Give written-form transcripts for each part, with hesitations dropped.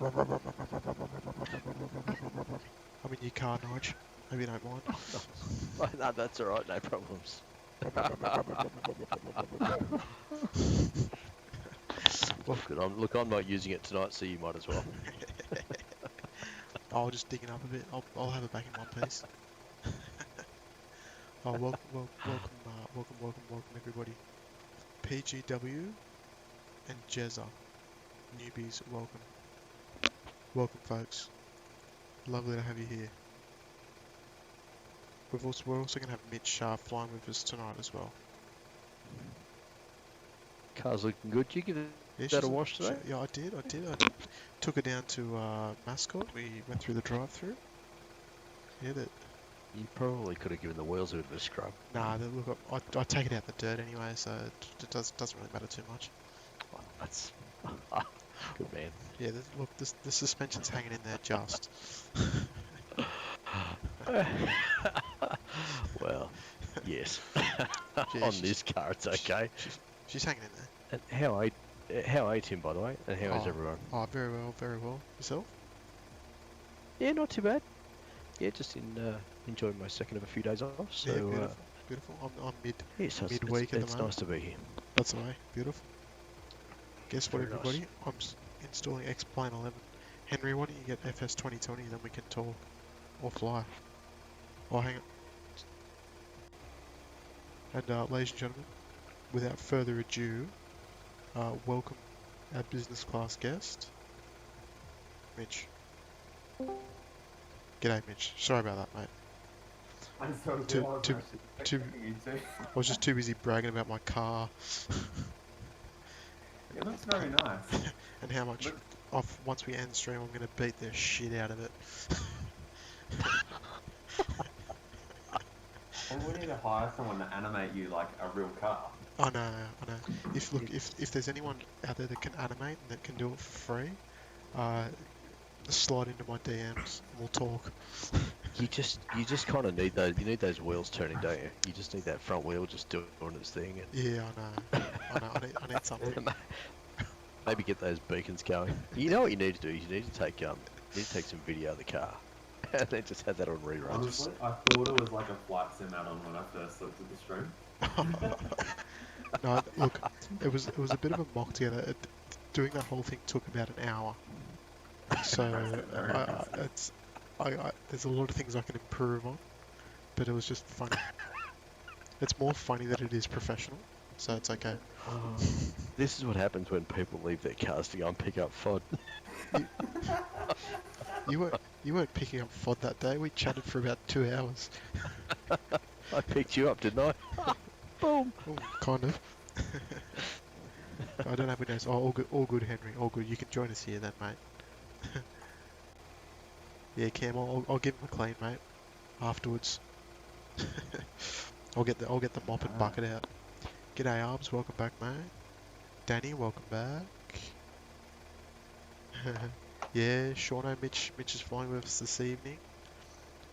I'm in your car, Nige. Maybe you don't mind. No, that's alright, no problems. It's all Well, good. Look, I'm not using it tonight, so you might as well. I'll just dig it up a bit. I'll have it back in one piece. Oh, welcome, everybody. PGW and Jezza, newbies, welcome. Welcome, folks. Lovely to have you here. We're also gonna have Mitch flying with us tonight as well. Car's looking good. Did you give Yeah, that a wash today? yeah, I did. I took her down to Mascot. We went through the drive-through. Yeah, You probably could have given the wheels a bit of a scrub. nah. Look, I take it out in the dirt anyway, so it doesn't really matter too much. Oh, that's good, man. Yeah, look, the suspension's hanging in there just. Well, yes. Yeah, On this car, it's okay. she's hanging in there. And how are you, Tim, by the way? And how is everyone? Oh, very well, very well. Yourself? Yeah, not too bad. Yeah, just enjoying my second of a few days off. So, Yeah, beautiful. I'm yes, midweek at the it's moment. nice to be here. That's the way. Beautiful. Guess what, Very everybody? nice. I'm installing X-Plane 11. Henry, why don't you get FS 2020, then we can talk or fly. Oh, hang on. And ladies and gentlemen, without further ado, welcome our business class guest, Mitch. G'day, Mitch. Sorry about that, mate. I'm so Too- glad too- I'm actually too- expecting you to. I was just too busy bragging about my car It looks very nice. and how much. Once we end stream, I'm gonna beat the shit out of it. Well, we need to hire someone to animate you like a real car. I know. If there's anyone out there that can animate and that can do it for free, slide into my DMs and we'll talk. You just kind of need those. You need those wheels turning, don't you? You just need that front wheel just doing its thing. Yeah, I know. I need something. And maybe get those beacons going. You know what you need to do? You need to take some video of the car, and then just have that on rerun. Honestly, I thought it was like a flight sim add-on when I first looked at the stream. No, look, it was a bit of a mock together. Doing that whole thing took about an hour. So there's a lot of things I can improve on, but it was just funny. It's more funny than it is professional, so it's okay. This is what happens when people leave their cars to go and pick up FOD. You weren't picking up FOD that day. We chatted for about 2 hours. I picked you up, didn't I? Boom. Oh, kind of. I don't have windows. Oh, all good, Henry. All good. You can join us here then, mate. Yeah, Cam. I'll give him a clean, mate. Afterwards. I'll get the mop and bucket out. G'day, Arms. Welcome back, mate. Danny, welcome back. Yeah, Shauno, Mitch is flying with us this evening.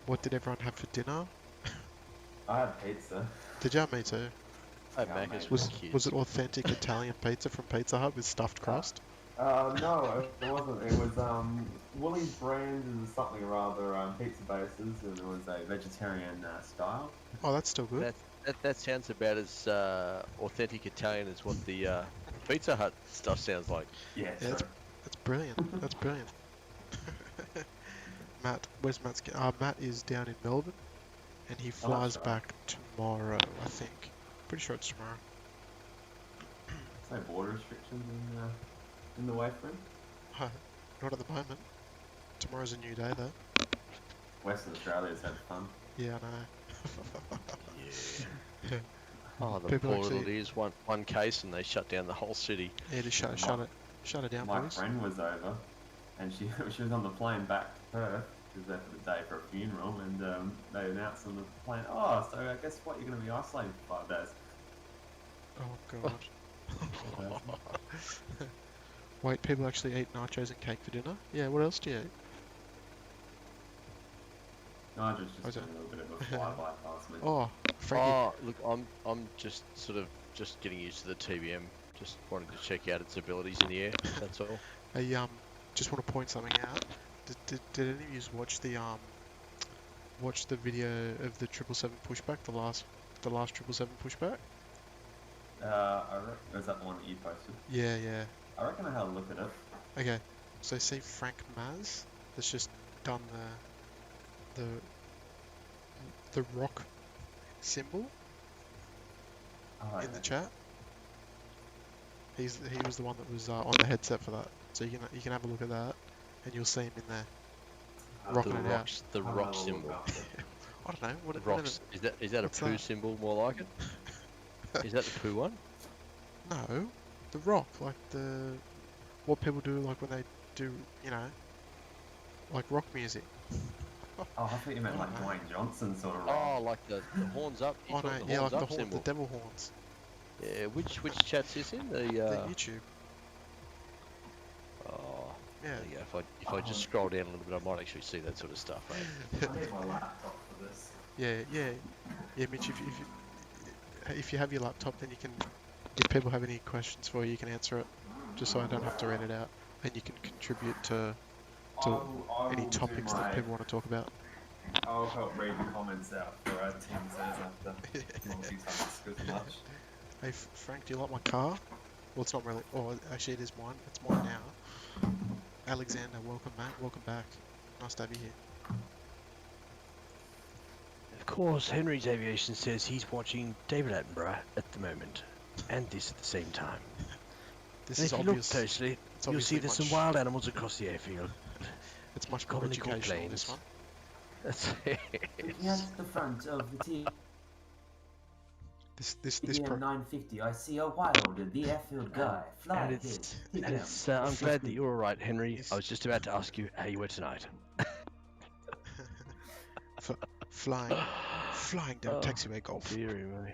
What did everyone have for dinner? I had pizza. Did you have me too? Hey, Yeah, Mac, mate. it's Was for kids. was it authentic Italian pizza from Pizza Hut with stuffed crust? No, it wasn't. It was Woolies brand and something or other pizza bases, and it was a vegetarian style. Oh, that's still good. That sounds about as authentic Italian as what the Pizza Hut stuff sounds like. Yeah, Yeah, true. That's brilliant. That's brilliant. Matt, where's Matt's? Matt is down in Melbourne, and he flies right. back tomorrow. I think. Pretty sure it's tomorrow. There's no border restrictions in the way for him. Not at the moment. Tomorrow's a new day, though. Western Australia's had fun. Yeah, I know. Yeah. Oh, the People poor actually- little ears. One case and they shut down the whole city. Yeah, just shut it down, My please. friend was over, and she was on the plane back to Perth. She was there for the day for a funeral, and they announced on the plane, "Oh, so I guess what, you're going to be isolated for 5 days." Oh god. Wait, people actually eat nachos and cake for dinner? Yeah, what else do you eat? Nigel's Was just it? doing a little bit of a flyby past me. Oh, Frankie. Oh, look, I'm just sort of getting used to the TBM. Just wanting to check out its abilities in the air. That's all. Hey, just want to point something out. Did any of you watch the video of the 777 pushback, the last 777 pushback? Was that the one that you posted? Yeah. I reckon I had a look at it. Okay, so see Frank Maz that's just done the rock symbol Oh, in the okay. chat. He was the one that was on the headset for that. So you can have a look at that, and you'll see him in there rocking it out. The I'll rock have a look symbol. after. I don't know what The it. rocks. Is that a What's poo that? symbol more like it? Is that the poo one? No, the rock, like what people do, like when they do, like rock music. Oh, I thought you meant I like don't know. Dwayne Johnson sort of Oh, rock. like the horns up. You Oh no, talking the yeah, horns like up symbol? the devil horns. Yeah. Which chat's this in? The The YouTube. oh. Yeah. There you go. If I just scroll down a little bit, I might actually see that sort of stuff, mate. I need my laptop for this. Yeah, Mitch. If you have your laptop, then you can. If people have any questions for you, you can answer it, just so I don't have to read it out, and you can contribute to I any will do topics that people want to talk about. I'll help read the comments out for our team, so I don't have to multitask as much. Hey Frank, do you like my car? Well, it's not really. Oh, actually, it is mine. It's mine now. Alexander, welcome, mate. Welcome back. Nice to have you here. Of course, Henry's Aviation says he's watching David Attenborough at the moment, and this at the same time. This And is if you look obvious. closely, It's you'll see obviously there's some much. wild animals across the airfield. It's much more commonly called educational. This one. That's Looking at the front of the This TBM 950, I see a wild, the airfield guy. Fly and ahead. it's. I'm glad that you're all right, Henry. Yes. I was just about to ask you how you were tonight. Flying down taxiway golf. Dearie me.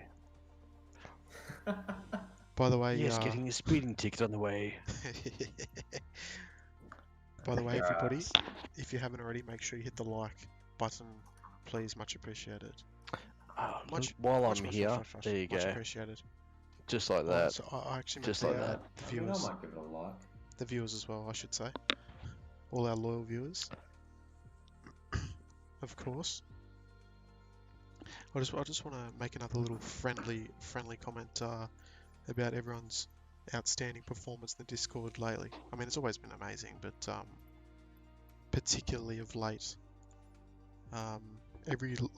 By the way, Yes, getting a speeding ticket on the way. by the way, Yeah. everybody, if you haven't already, make sure you hit the like button, please. Much appreciated. While Much I'm here, there you much go. appreciated. Just like Oh, that. so I actually meant Just like that. the I viewers, might give it a like. the viewers as well. I should say, all our loyal viewers, of course. I just want to make another little friendly comment about everyone's outstanding performance in the Discord lately. I mean, it's always been amazing, but particularly of late.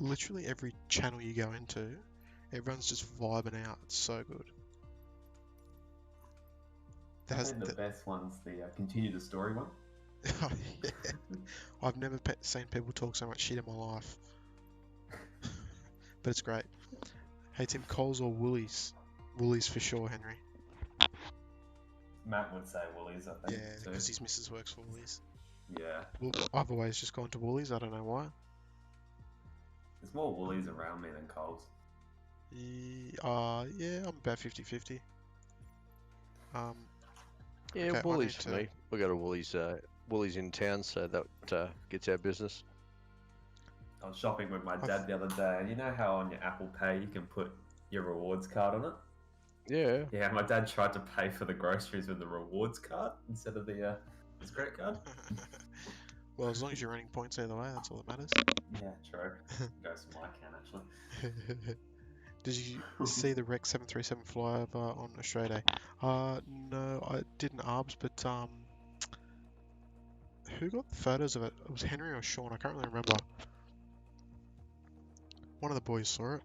Literally every channel you go into, everyone's just vibing out. It's so good. I think the best one's the continue the story one. Oh, yeah. I've never seen people talk so much shit in my life. But it's great. Hey Tim, Coles or Woolies? Woolies for sure, Henry. Matt would say Woolies, I think. Yeah, too. because his missus works for Woolies. Yeah. Well, I've always just gone to Woolies. I don't know why. There's more Woolies around me than Coles. Yeah, I'm about 50-50. Yeah, okay, Woolies for me. We got a Woolies in town, so that gets our business. I was shopping with my dad the other day, and you know how on your Apple Pay you can put your rewards card on it? Yeah. Yeah, my dad tried to pay for the groceries with the rewards card instead of his credit card. Well, as long as you're earning points either way, that's all that matters. Yeah, true. Goes to my account, actually. Did you see the Rex 737 flyover on Australia Day? No, I didn't, Arbs, but who got the photos of it? It was Henry or Sean, I can't really remember. One of the boys saw it.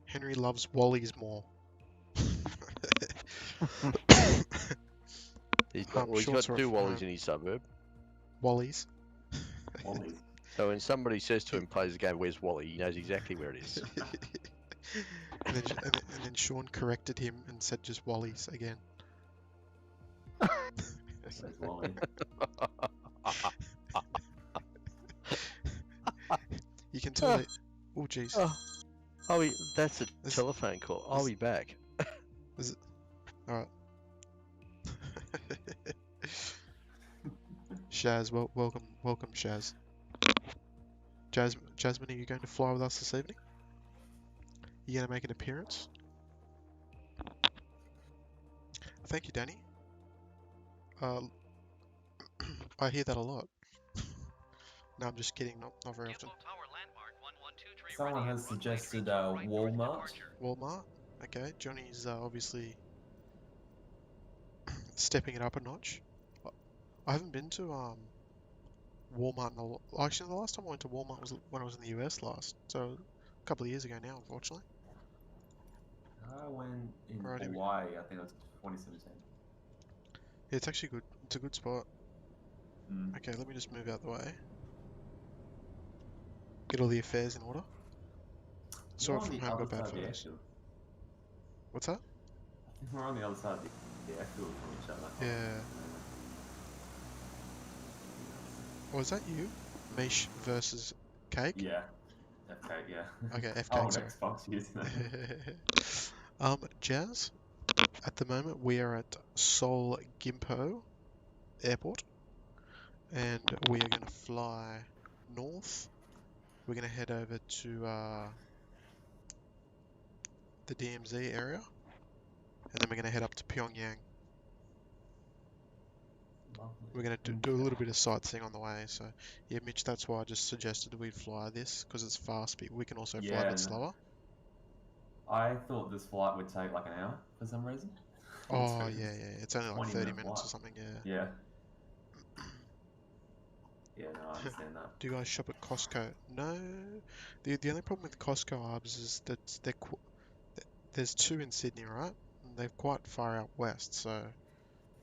Henry loves Wallies more. He's got Sean saw it two from Wallies home. in his suburb. Wallies. Woolies. So when somebody says to him, plays the game, where's Wally? He knows exactly where it is. and then Sean corrected him and said just Wallies again. Says Wally. You can tell it. Oh jeez. That's a telephone call. I'll be back. Is it? Alright. Shaz, welcome Shaz. Jasmine, are you going to fly with us this evening? You going to make an appearance? Thank you, Danny. I hear that a lot. No, I'm just kidding. Not very often. Someone has suggested Walmart. Walmart. Okay, Johnny's obviously stepping it up a notch. I haven't been to Walmart in actually the last time I went to Walmart was when I was in the US last, so a couple of years ago now, unfortunately. I went in Alrighty, Hawaii. I think it was 2017. yeah, it's actually good. It's a good spot. Mm. Okay, let me just move out the way. Get all the affairs in order. Saw We're it on from the home, other got side bad of the photos. airfield. What's that? I think we're on the other side of the airfield from each other. Yeah. Oh, is that you? Mish versus Cake? Yeah. FK, yeah. Okay, F Cake, Old sorry. Xbox username. Jazz, at the moment we are at Seoul Gimpo Airport, and we are going to fly north. We're going to head over to the DMZ area, and then we're going to head up to Pyongyang. Lovely. We're going to do a little bit of sightseeing on the way. So, yeah, Mitch, that's why I just suggested we fly this, because it's fast, but we can also fly a Yeah, bit and slower. I thought this flight would take like an hour for some reason. Oh, yeah, it's only like 30 20-minute minutes flight. or something, yeah. Yeah. Yeah, no, I understand that. Do you guys shop at Costco? No. The only problem with Costco hubs is that there's two in Sydney, right? And they're quite far out west, so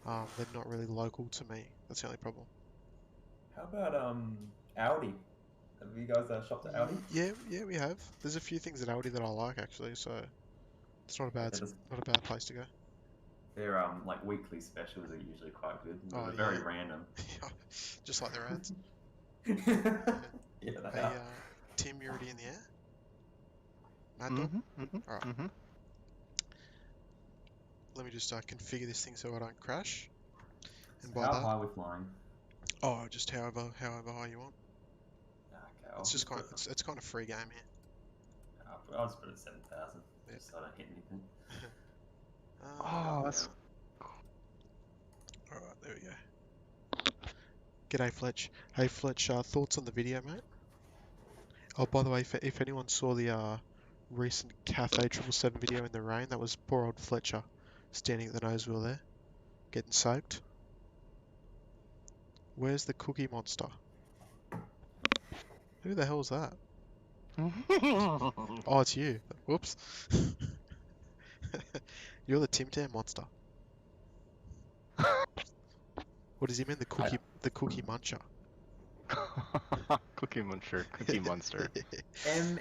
they're not really local to me. That's the only problem. How about Audi? Have you guys shopped at Audi? Yeah, we have. There's a few things at Aldi that I like actually, so it's not a Yeah, bad not a bad place to go. their like weekly specials are usually quite good. Oh They're yeah, very random. just like their ads. Yeah, they Hey, are. Tim, you already in the air? Mad Dog? Mm-hmm. Alright, Mm-hmm. let me just configure this thing so I don't crash. And So by how that, high are we flying? oh, just however high you want. Okay, It's just it's kind of free game here. I'll just put it at 7,000, Yeah. just so I don't hit anything. Oh, Uh, that's Alright, there we go. G'day, Fletch. Hey, Fletch, thoughts on the video, mate? Oh, by the way, if anyone saw the recent Cafe 777 video in the rain, that was poor old Fletcher standing at the nose wheel there, getting soaked. Where's the Cookie Monster? Who the hell's that? Oh, it's you. Whoops. You're the Tim Tam Monster. What does he mean? The Cookie Muncher. Cookie Muncher, Cookie Monster.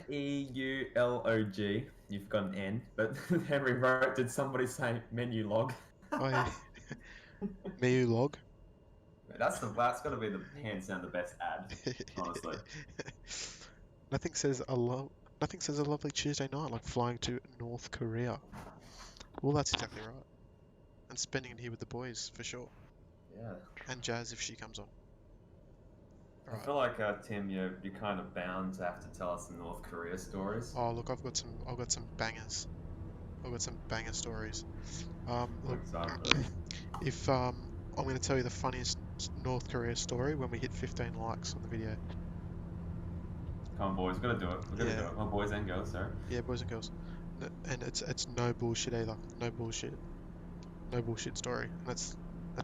MEULOG. You've got an N, but Henry wrote, did somebody say menu log? Oh, yeah. Miu Log. That's got to be the hands down the best ad, honestly. Nothing says nothing says a lovely Tuesday night like flying to North Korea. Well, that's exactly right. And spending it here with the boys for sure. Yeah. And Jazz if she comes on. I Alright. feel like Tim, you're kind of bound to have to tell us some North Korea stories. Oh look, I've got some bangers. I've got some banger stories. Look, if I'm going to tell you the funniest North Korea story when we hit 15 likes on the video. Come on, boys, we've got to do it. We've got to do it. Come on, boys and girls, sorry. Yeah, boys and girls. And it's no bullshit either. No bullshit. No bullshit story. And that's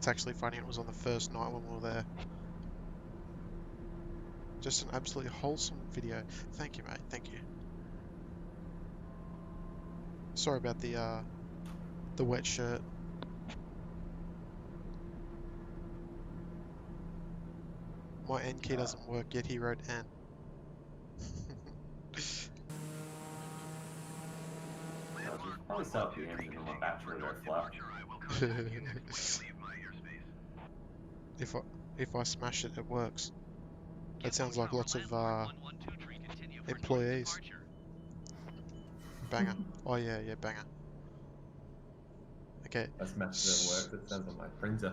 actually funny. It was on the first night when we were there. Just an absolutely wholesome video. Thank you, mate. Thank you. Sorry about the wet shirt. My N key doesn't work yet. He wrote N. Probably set up the engine on my battery go flat. If I smash it, it works. That sounds like lots of employees. Banger. Oh yeah, banger. Okay. I smashed it at work. That sounds like my printer.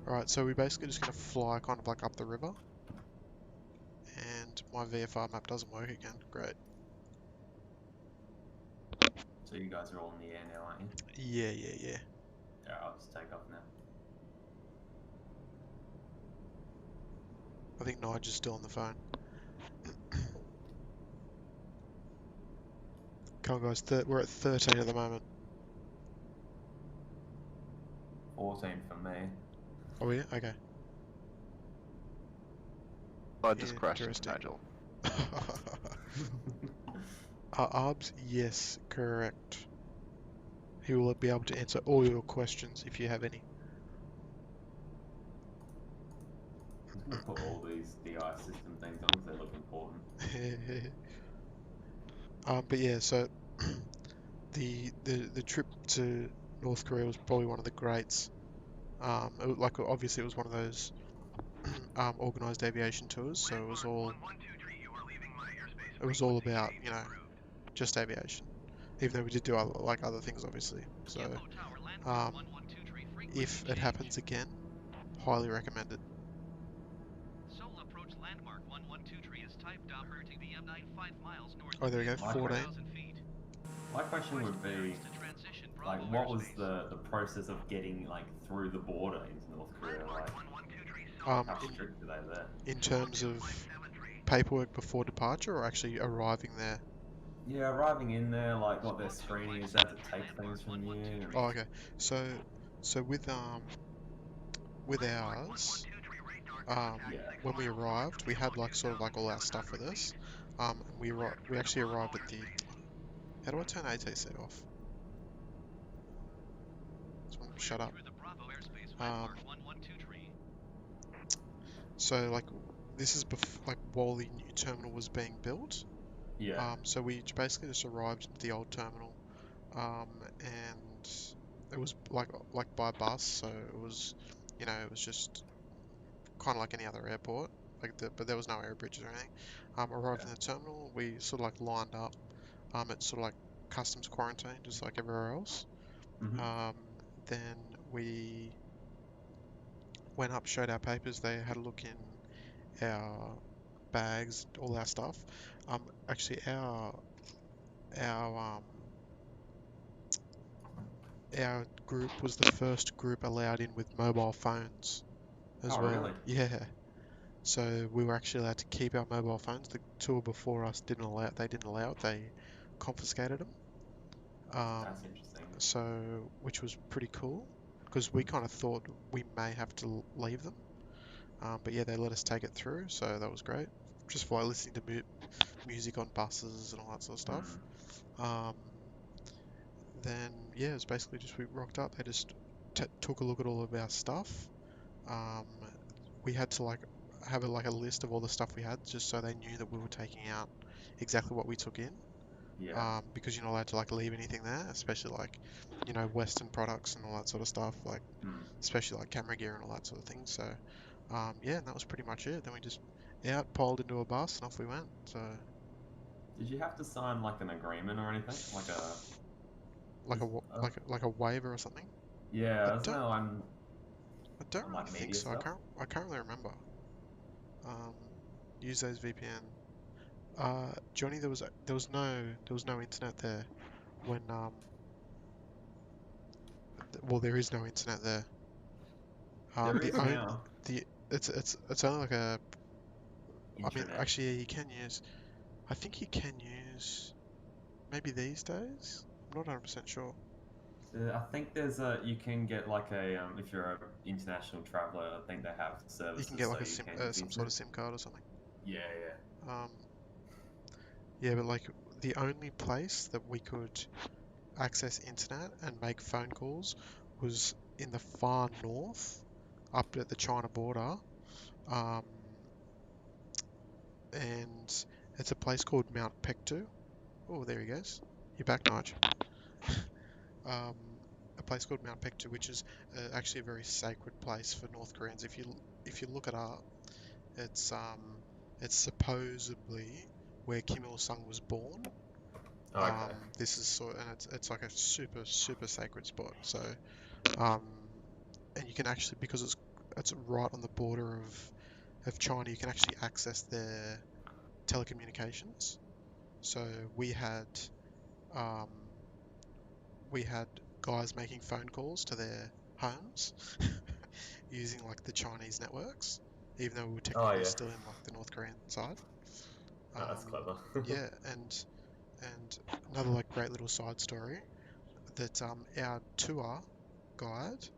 Alright, so we're basically just gonna fly kind of like up the river. And my VFR map doesn't work again. Great. So you guys are all in the air now, aren't you? Yeah. Yeah, I'll just take off now. I think Nigel's still on the phone. Come on, guys. We're at 13 at the moment. 14 for me. Oh, yeah? Okay. I just crashed into Interesting. Nigel. Arbs, yes, correct. He will be able to answer all your questions if you have any. I'm just gonna put all these DI system things on because they look important. But yeah, so the trip to North Korea was probably one of the greats. Like obviously it was one of those organized aviation tours, so it was all about, you know, just aviation. Even though we did do like other things, obviously. So if it happens again, highly recommend it. Oh, there we go, 14. My question would be, like, what was the process of getting like through the border into North Korea? Like, how strict are they there? In terms of paperwork before departure or actually arriving there? Yeah, arriving in there, like what their screening is, they have to take things from you. And... Oh, okay. So with ours, Yeah. when we arrived, we had like sort of like all our stuff with us. And we actually arrived at the. How do I turn ATC off? Shut up. So like this is like while the new terminal was being built. Yeah. So we basically just arrived at the old terminal, and it was like by bus, so it was, you know, it was just kind of like any other airport, but there was no air bridges or anything. Arrived Yeah. in the terminal, we sort of like lined up. It's sort of like customs quarantine, just like everywhere else. Mhm. Then we went up, showed our papers. They had a look in our bags, all our stuff. Actually, our our group was the first group allowed in with mobile phones as Oh, well. really? Yeah. So we were actually allowed to keep our mobile phones. The tour before us didn't allow it. They didn't allow it. They confiscated them. That's interesting. So which was pretty cool because we kind of thought we may have to leave them. But yeah, they let us take it through. So that was great. Just for like, listening to music on buses and all that sort of stuff. Um, then yeah, it's basically just we rocked up. They just took a look at all of our stuff. Um, we had to like have like a list of all the stuff we had, just so they knew that we were taking out exactly what we took in. Yeah. Because you're not allowed to like leave anything there, especially like, you know, Western products and all that sort of stuff, like especially like camera gear and all that sort of thing. So yeah, and that was pretty much it. Then we just out, piled into a bus, and off we went. So Did you have to sign like an agreement or anything? Like a. like a waiver or something. I Yeah, isn't don't there I don't on really like think media so. stuff? I can't really remember. Um, use those VPN. Johnny, there was no internet there when well, there is no internet there. There The is only now. the it's only like a. I mean, Intranet. actually, yeah, you can use. I think you can use maybe these days. I'm not 100% sure. I think there's a you can get like a if you're an international traveler, I think they have You can services get so like a you sim, can use the some sort internet. of SIM card or something. Yeah, Um, yeah, but like the only place that we could access internet and make phone calls was in the far north, up at the China border, um, and it's a place called Mount Pektu. Oh, there he goes. You're back, Nige. Um, a place called Mount Pektu, which is actually a very sacred place for North Koreans. If you look it up, it's supposedly where Kim Il Sung was born. yeah. Okay. This is and it's like a super sacred spot. So um, and you can actually, because it's right on the border of China, you can actually access their telecommunications. So we had um, we had guys making phone calls to their homes using like the Chinese networks, even though we were Oh technically yeah, still in like the North Korean side. oh, that's Um, clever. yeah, and another like great little side story that our tour guide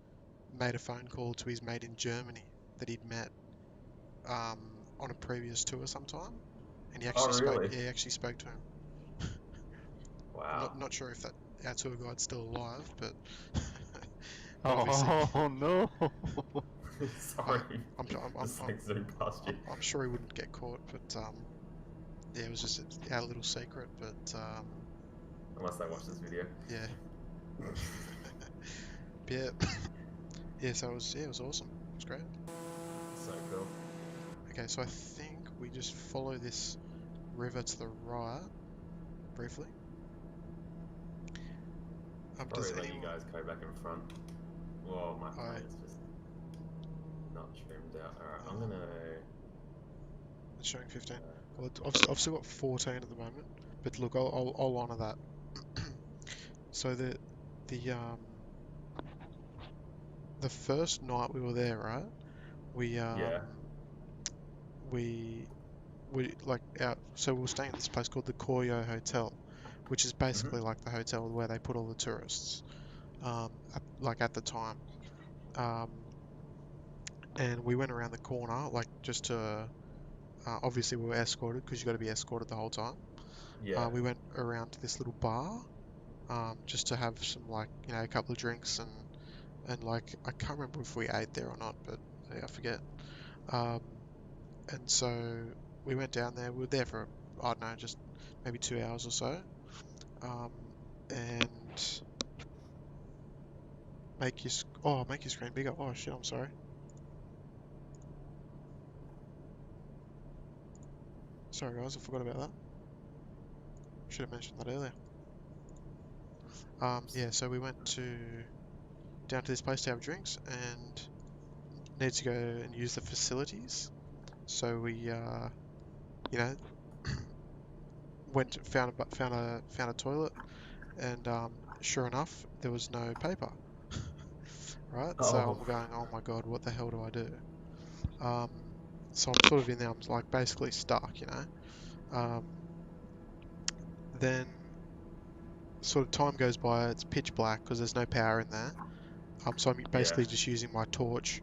made a phone call to his mate in Germany that he'd met on a previous tour sometime, and he Oh actually spoke. really? Yeah, he actually spoke to him. I'm Wow. not sure if that our tour guide's still alive, but but obviously, Oh no! I, Sorry, I'm, I'm, I'm, just I'm, like zoomed past you. I'm sure he wouldn't get caught. But yeah, it was just our little secret. But Unless I watch this video. yeah, yeah, yeah. So it was awesome. It was great. So cool. Okay, so I think we just follow this river to the right briefly. Does Probably let you anyone? guys go back in front. Whoa, my I plate is just not trimmed out. Alright, I'm um, gonna... it's showing 15. Uh, Well, I've still got 14 at the moment, but look, I'll honour that. So the um the first night we were there, right? We yeah. we like out. So we were staying at this place called the Koryo Hotel, which is Mm-hmm. basically like the hotel where they put all the tourists. Like at the time. Um, and we went around the corner, like just to. Obviously, we were escorted because you got to be escorted the whole time. Yeah. We went around to this little bar, just to have some like a couple of drinks and like I can't remember if we ate there or not, but yeah, I forget. Um, and so we went down there. We were there for I don't know, just maybe 2 hours or so. Um, and make your screen bigger. Oh shit, I'm sorry. Sorry guys, I forgot about that. Should have mentioned that earlier. Oops. Yeah, so we went down to this place to have drinks and needed to go and use the facilities. So we, found a toilet, and sure enough, there was no paper. Right, so Oh. I'm going, oh my god, what the hell do I do? Um, so I'm sort of in there. I'm like basically stuck. Then sort of time goes by. It's pitch black because there's no power in there. So I'm Yeah. basically just using my torch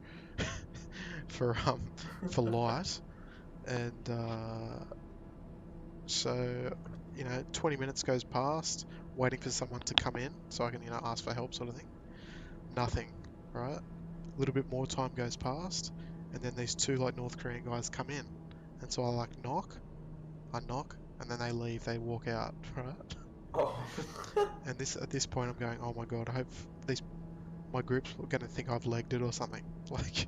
for for light, and so 20 minutes goes past, waiting for someone to come in so I can ask for help, sort of thing. Nothing, right? A little bit more time goes past, and then these two like North Korean guys come in, and so I knock, and then they leave. They walk out, right? Oh. And at this point, I'm going, oh my god, I hope these my group's going to think I've legged it or something, like,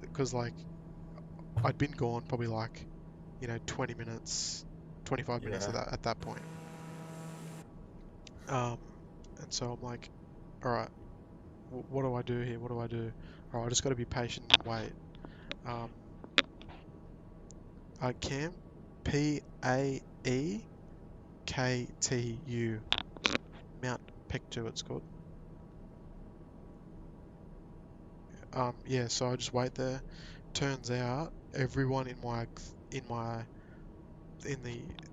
because like I'd been gone probably like 20 minutes, 25 minutes Yeah. at that point. Um, and so I'm like, all right, what do I do here? What do I do? All right, I just got to be patient and wait. Um, Cam, Paektu, Mount Pektu, it's called. Yeah, so I just wait there. Turns out everyone in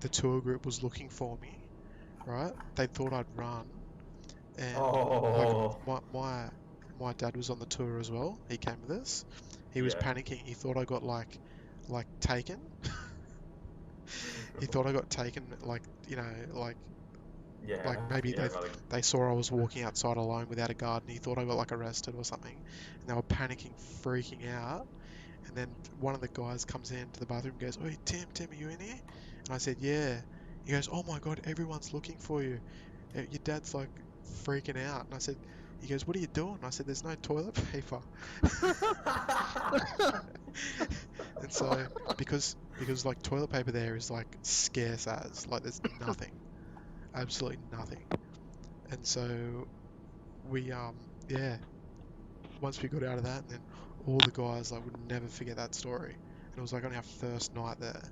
the tour group was looking for me, right? They thought I'd run, and like Oh. my dad was on the tour as well. He came with us. He was Yeah. panicking. He thought I got like taken. He thought I got taken, like Yeah. like maybe Yeah, brother. they saw I was walking outside alone without a guard, and he thought I got like arrested or something. And they were panicking, freaking out. And then one of the guys comes into the bathroom and goes, "Oi, Tim, are you in here?" And I said, "Yeah." He goes, "Oh my God, everyone's looking for you. Your dad's like freaking out." And I said, he goes, "What are you doing?" And I said, "There's no toilet paper." And so because like toilet paper there is like scarce as like there's nothing, absolutely nothing. And so we yeah, once we got out of that, and then all the guys like would never forget that story. And it was like on our first night there.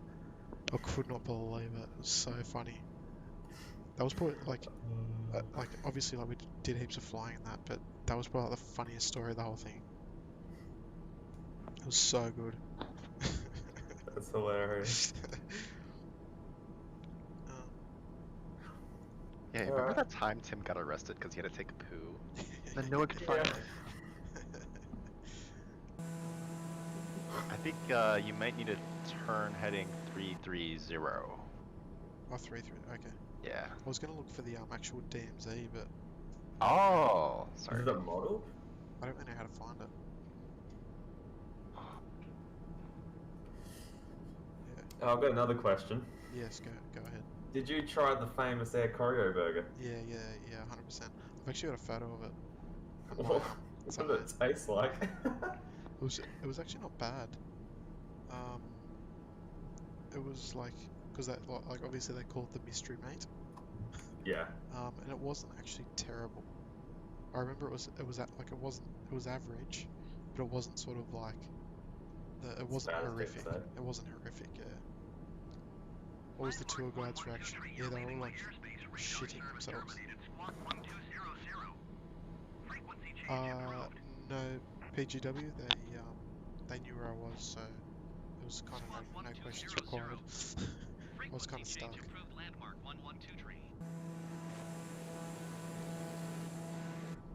I could not believe it. It was so funny. That was probably like obviously like we did heaps of flying in that, but that was probably like, the funniest story of the whole thing. It was so good. That's hilarious. um, Yeah, remember that time Tim got arrested because he had to take a poo? And no one could find Yeah. him. I think you might need to turn heading 330. Oh, 3-3. Okay. Yeah. I was gonna look for the actual DMZ, but Oh, Is sorry. it a model? I don't really know how to find it. Yeah. Oh, I've got another question. Yes. Go ahead. Did you try the famous Air Choreo burger? Yeah. 100%. I've actually got a photo of it on my What site. did it taste like? It was actually not bad. It was like because that like obviously they call it the mystery mate. Yeah. And it wasn't actually terrible. I remember it was like it was average, but it wasn't sort of like it wasn't bad as people horrific. say. It wasn't horrific. Yeah. What was the tour guide's reaction? Yeah, they were all like shitting themselves. No, PGW. They knew where I was, so it was kind of no questions required. I was kind of stuck.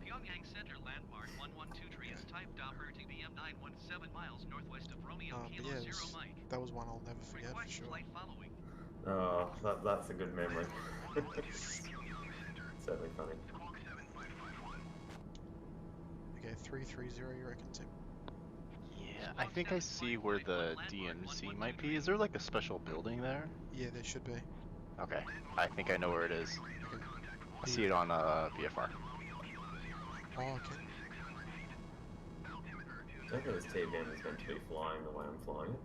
Pyongyang Center landmark 112 tree is type Doppler TBM 917 miles northwest of Romeo But Kilo yeah, 0 Mike. that was one I'll never forget for Request sure. flight following. Oh, that's a good memory. Certainly funny. Okay, 330 you reckon, Tim? Yeah, I think I see where the DMZ might be. Is there like a special building there? Yeah, there should be. Okay, I think I know where it is. Okay. I see it on VFR. Oh, okay. I don't think this TBM is meant to be flying the way I'm flying it.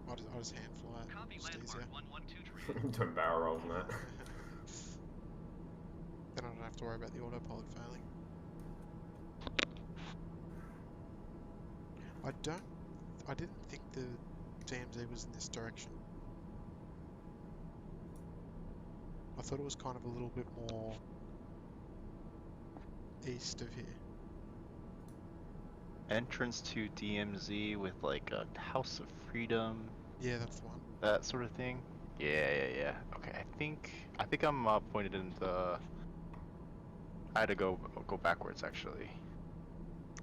I'll just hand fly it. Copy Just easier. landmark 112 tree. Doing barrel rolls and that. Then I don't have to worry about the autopilot failing. I didn't think the DMZ was in this direction. I thought it was kind of a little bit more east of here. Entrance to DMZ with like a House of Freedom. Yeah, that's the one. That sort of thing. Yeah. Okay, I think I'm pointed in the. I had to go backwards actually.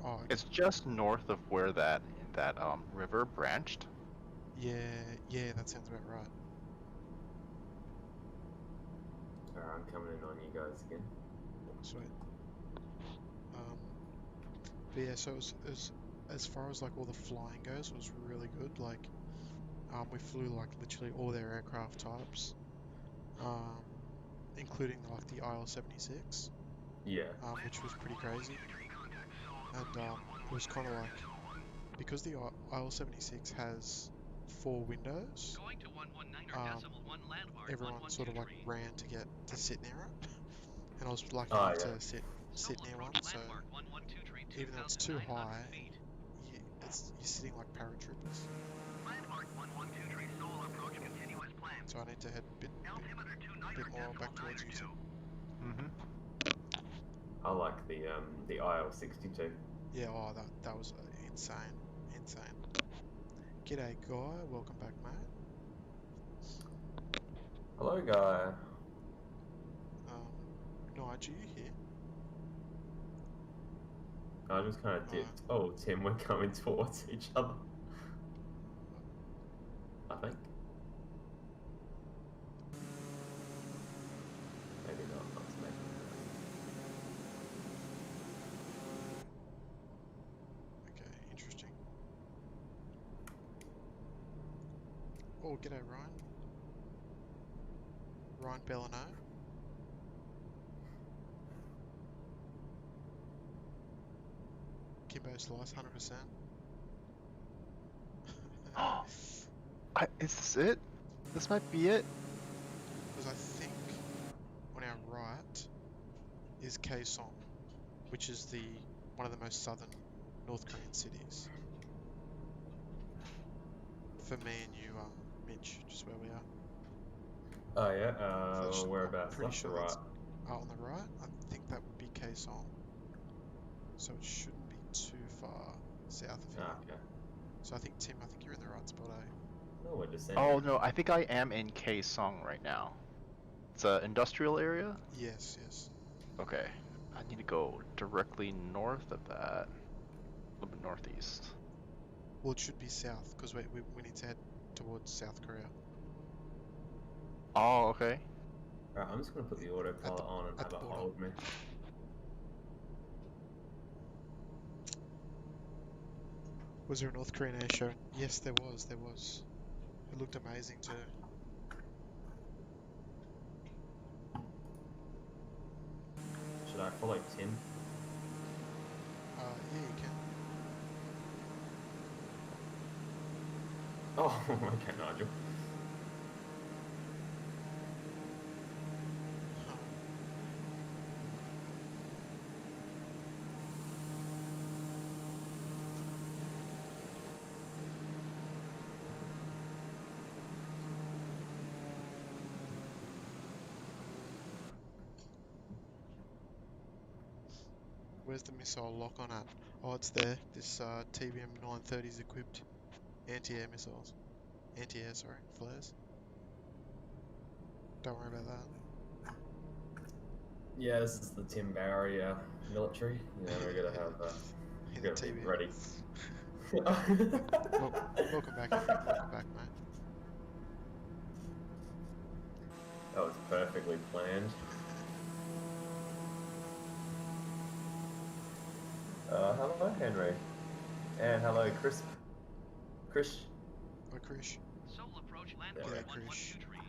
Oh, okay. It's just north of where that river branched. Yeah, that sounds about right. Alright, I'm coming in on you guys again. Sweet. But yeah, so it was as far as like all the flying goes, it was really good. Like, we flew like literally all their aircraft types, including like the IL-76, Yeah. which was pretty crazy. And it was kind of like because the IL-76 has 4 windows, Going to 119.1 landmark. everyone sort of like ran to get to sit near it, and I was lucky Oh, enough yeah. to sit near one. So even though it's too high, you're sitting like paratroopers. So I need to head a bit more back towards you. I like the IL-62. Yeah, oh that was insane. G'day guy, welcome back mate. Hello, guy. Nigel, you here? I just kind of dipped. Oh, Tim, we're coming towards each other. I think. Maybe not. Let's make Okay, interesting. Oh, g'day Ryan. Ryan Bellino. Kimbo Slice, 100%. Is this it? This might be it. Because I think on our right is Kaesong, which is one of the most southern North Korean cities. For me and you, Mitch, just where we are. Oh yeah. I'm Whereabouts? pretty Left sure or right? that's on the right. I think that would be Kaesong. So it shouldn't be too far south of here. Ah, okay. So I think Tim, I think you're in the right spot, eh? Oh, we're descending. Oh no, I think I am in Kaesong right now. It's an industrial area? Yes, yes. Okay. I need to go directly north of that. A little bit northeast. Well, it should be south because we need to head towards South Korea. Oh, okay. Alright, I'm just gonna put the autopilot on and at have the it border. hold me. Was there a North Korean air show? Yes, there was. There was. It looked amazing too. Should I follow Tim? Yeah, you can. Oh, okay, Nigel. Huh. Where's the missile lock on at? Oh, it's there. This TBM 930 is equipped. Anti-air missiles. Anti-air, sorry, flares. Don't worry about that. Yeah, this is the Tim Barry military. Yeah, we're gonna have In we're the gonna be TBM. ready. Welcome back, Henry. Welcome back, mate. That was perfectly planned. Hello, Henry. And hello, Chris. Chris. Oh, Krish. Sole approach Yeah, landmark G'day, right. 112 tree.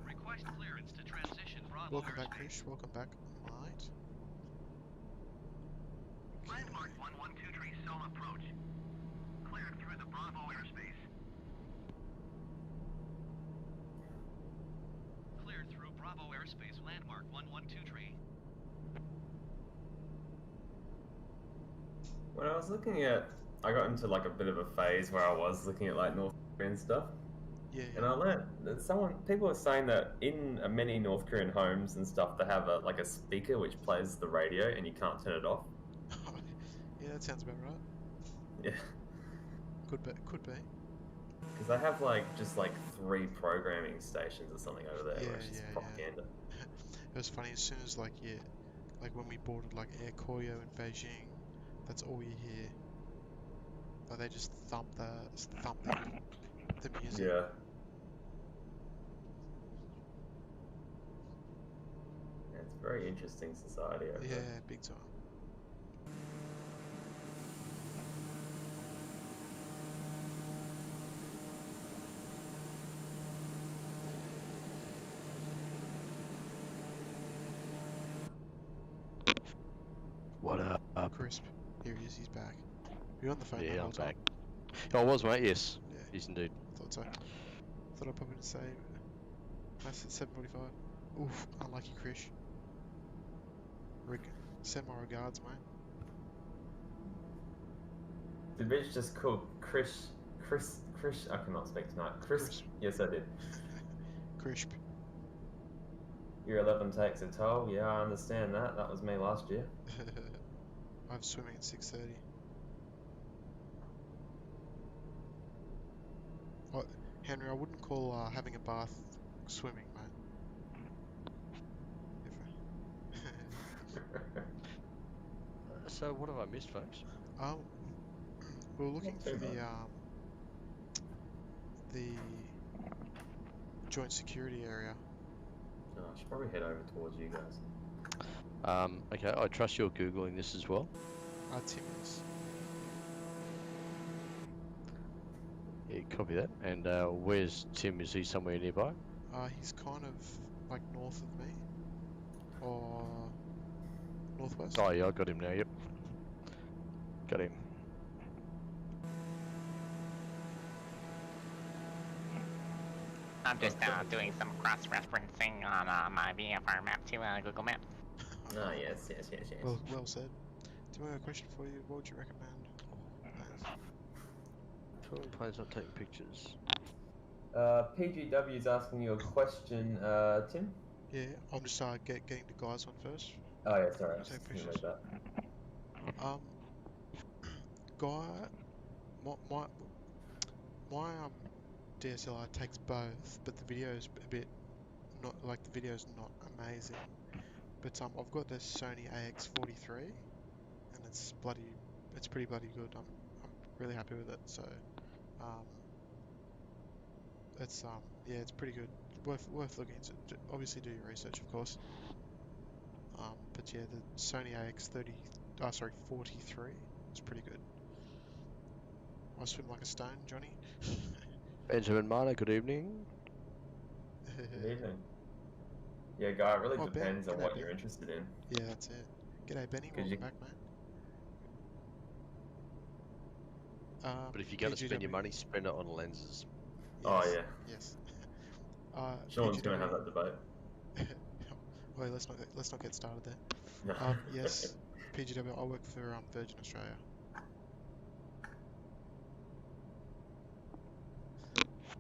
Request clearance to transition Bravo Welcome back, airspace. Krish. Welcome back, mate. Landmark 112 tree sole approach. Cleared through the Bravo airspace. Cleared through Bravo airspace, landmark 112 tree. When I was looking at, I got into like a bit of a phase where I was looking at like North Korean stuff, Yeah, and yeah. I learned that people are saying that in many North Korean homes and stuff, they have like a speaker which plays the radio and you can't turn it off. Yeah, that sounds about right. Yeah, Could be. Could be. because they have like just like 3 programming stations or something over there, Yeah, where it's just yeah, propaganda. It was funny as soon as like like when we boarded like Air Koryo in Beijing, that's all you hear. Like they just thump the music. Yeah. It's a very interesting society over Yeah, there. big time. What up? Crisp. Here he is. He's back. You're on the phone the Yeah, whole I'm time. back. Oh, I was, mate. Yes. Yeah, Yes, indeed. thought so. Thought I'd pop in and say. That's at 7:45. Oof, unlucky Krish. Send my regards, mate. Did Rich just call Chris? I cannot speak tonight. Chris? Yes, I did. Crisp. Year 11 takes a toll. Yeah, I understand that. That was me last year. I'm swimming at 6:30. Oh, Henry, I wouldn't call having a bath swimming, mate. So, what have I missed, folks? Um, we were looking Not for too much. the joint security area. Oh, I should probably head over towards you guys. Okay, I trust you're Googling this as well. Tim is. Yeah, copy that. And where's Tim? Is he somewhere nearby? He's kind of like north of me, or northwest. Oh, yeah, I got him now, yep. Got him. I'm just doing some cross-referencing on my VFR map to Google Maps. Oh, yes. Well said. Do I have a question for you? What would you recommend? Touring planes not taking pictures. PGW is asking you a question, Tim. Yeah, I'm just getting the guys on first. Oh yeah, sorry, I You take didn't pictures. read that. Guy, my DSLR takes both, but the video's a bit not like the video's not amazing. But I've got this Sony AX43, and it's pretty bloody good. I'm really happy with it. So it's yeah, it's pretty good. Worth looking into. Obviously, do your research, of course. But yeah, the Sony AX 43 is pretty good. I swim like a stone, Johnny. Benjamin Miner, good evening. Good evening. Yeah, Guy, it really Oh, Ben. depends on G'day, what Ben. you're interested in. Yeah, that's it. G'day, Benny. Welcome back, mate. But if you're going to spend your PGW. money, spend it on lenses. Yes, Oh yeah. yes. Sean's PGW. gonna have that debate. Wait, let's not get started there. No. Yes, PGW. I work for Virgin Australia.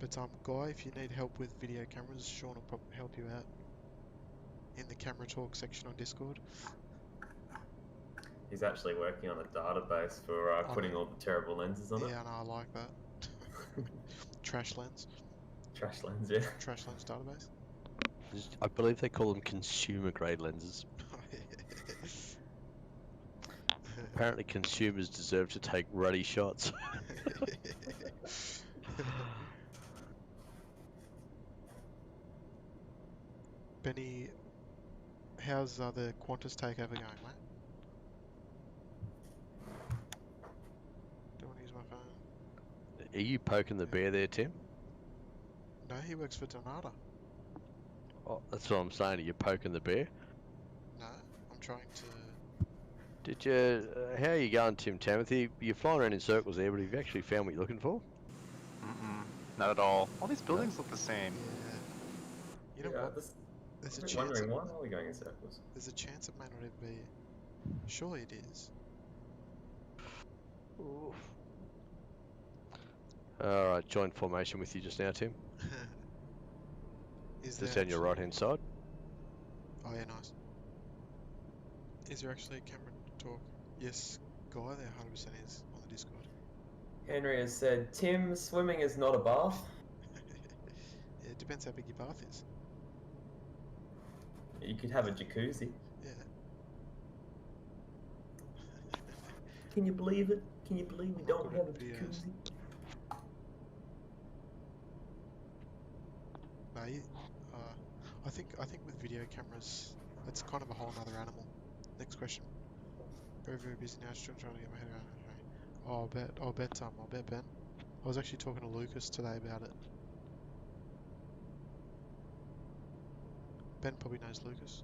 But Guy, if you need help with video cameras, Sean will probably help you out in the camera talk section on Discord. He's actually working on a database for putting all the terrible lenses on it. Yeah, I know, I like that. Trash lens. Trash lens, yeah. Trash lens database. I believe they call them consumer grade lenses. Apparently consumers deserve to take ruddy shots. Benny, how's the Qantas takeover going, mate? Don't want to use my phone. Are you poking the bear there, Tim? No, he works for Donata. Oh, that's what I'm saying. Are you poking the bear? No, I'm trying to... Did you? How are you going, Tim Timothy? You're flying around in circles there, but have you actually found what you're looking for? Not at all. All these buildings look the same. Yeah. You know Yeah, what? There's a I'm chance. wondering why are we going in circles? There's a chance it may not even be. Surely it is. Alright, join formation with you just now, Tim. Is Just there down your actually- right hand side. Oh yeah, nice. Is there actually a camera talk? Yes, Guy, there 100% is on the Discord. Henry has said, Tim, swimming is not a bath. Yeah, it depends how big your bath is. You could have a jacuzzi. Yeah. Can you believe it? Can you believe we don't Good have a videos. jacuzzi? No, I think with video cameras, it's kind of a whole other animal. Next question. Very busy now. Still trying to get my head around it. Okay. I'll bet Ben. I was actually talking to Lucas today about it. Ben probably knows Lucas.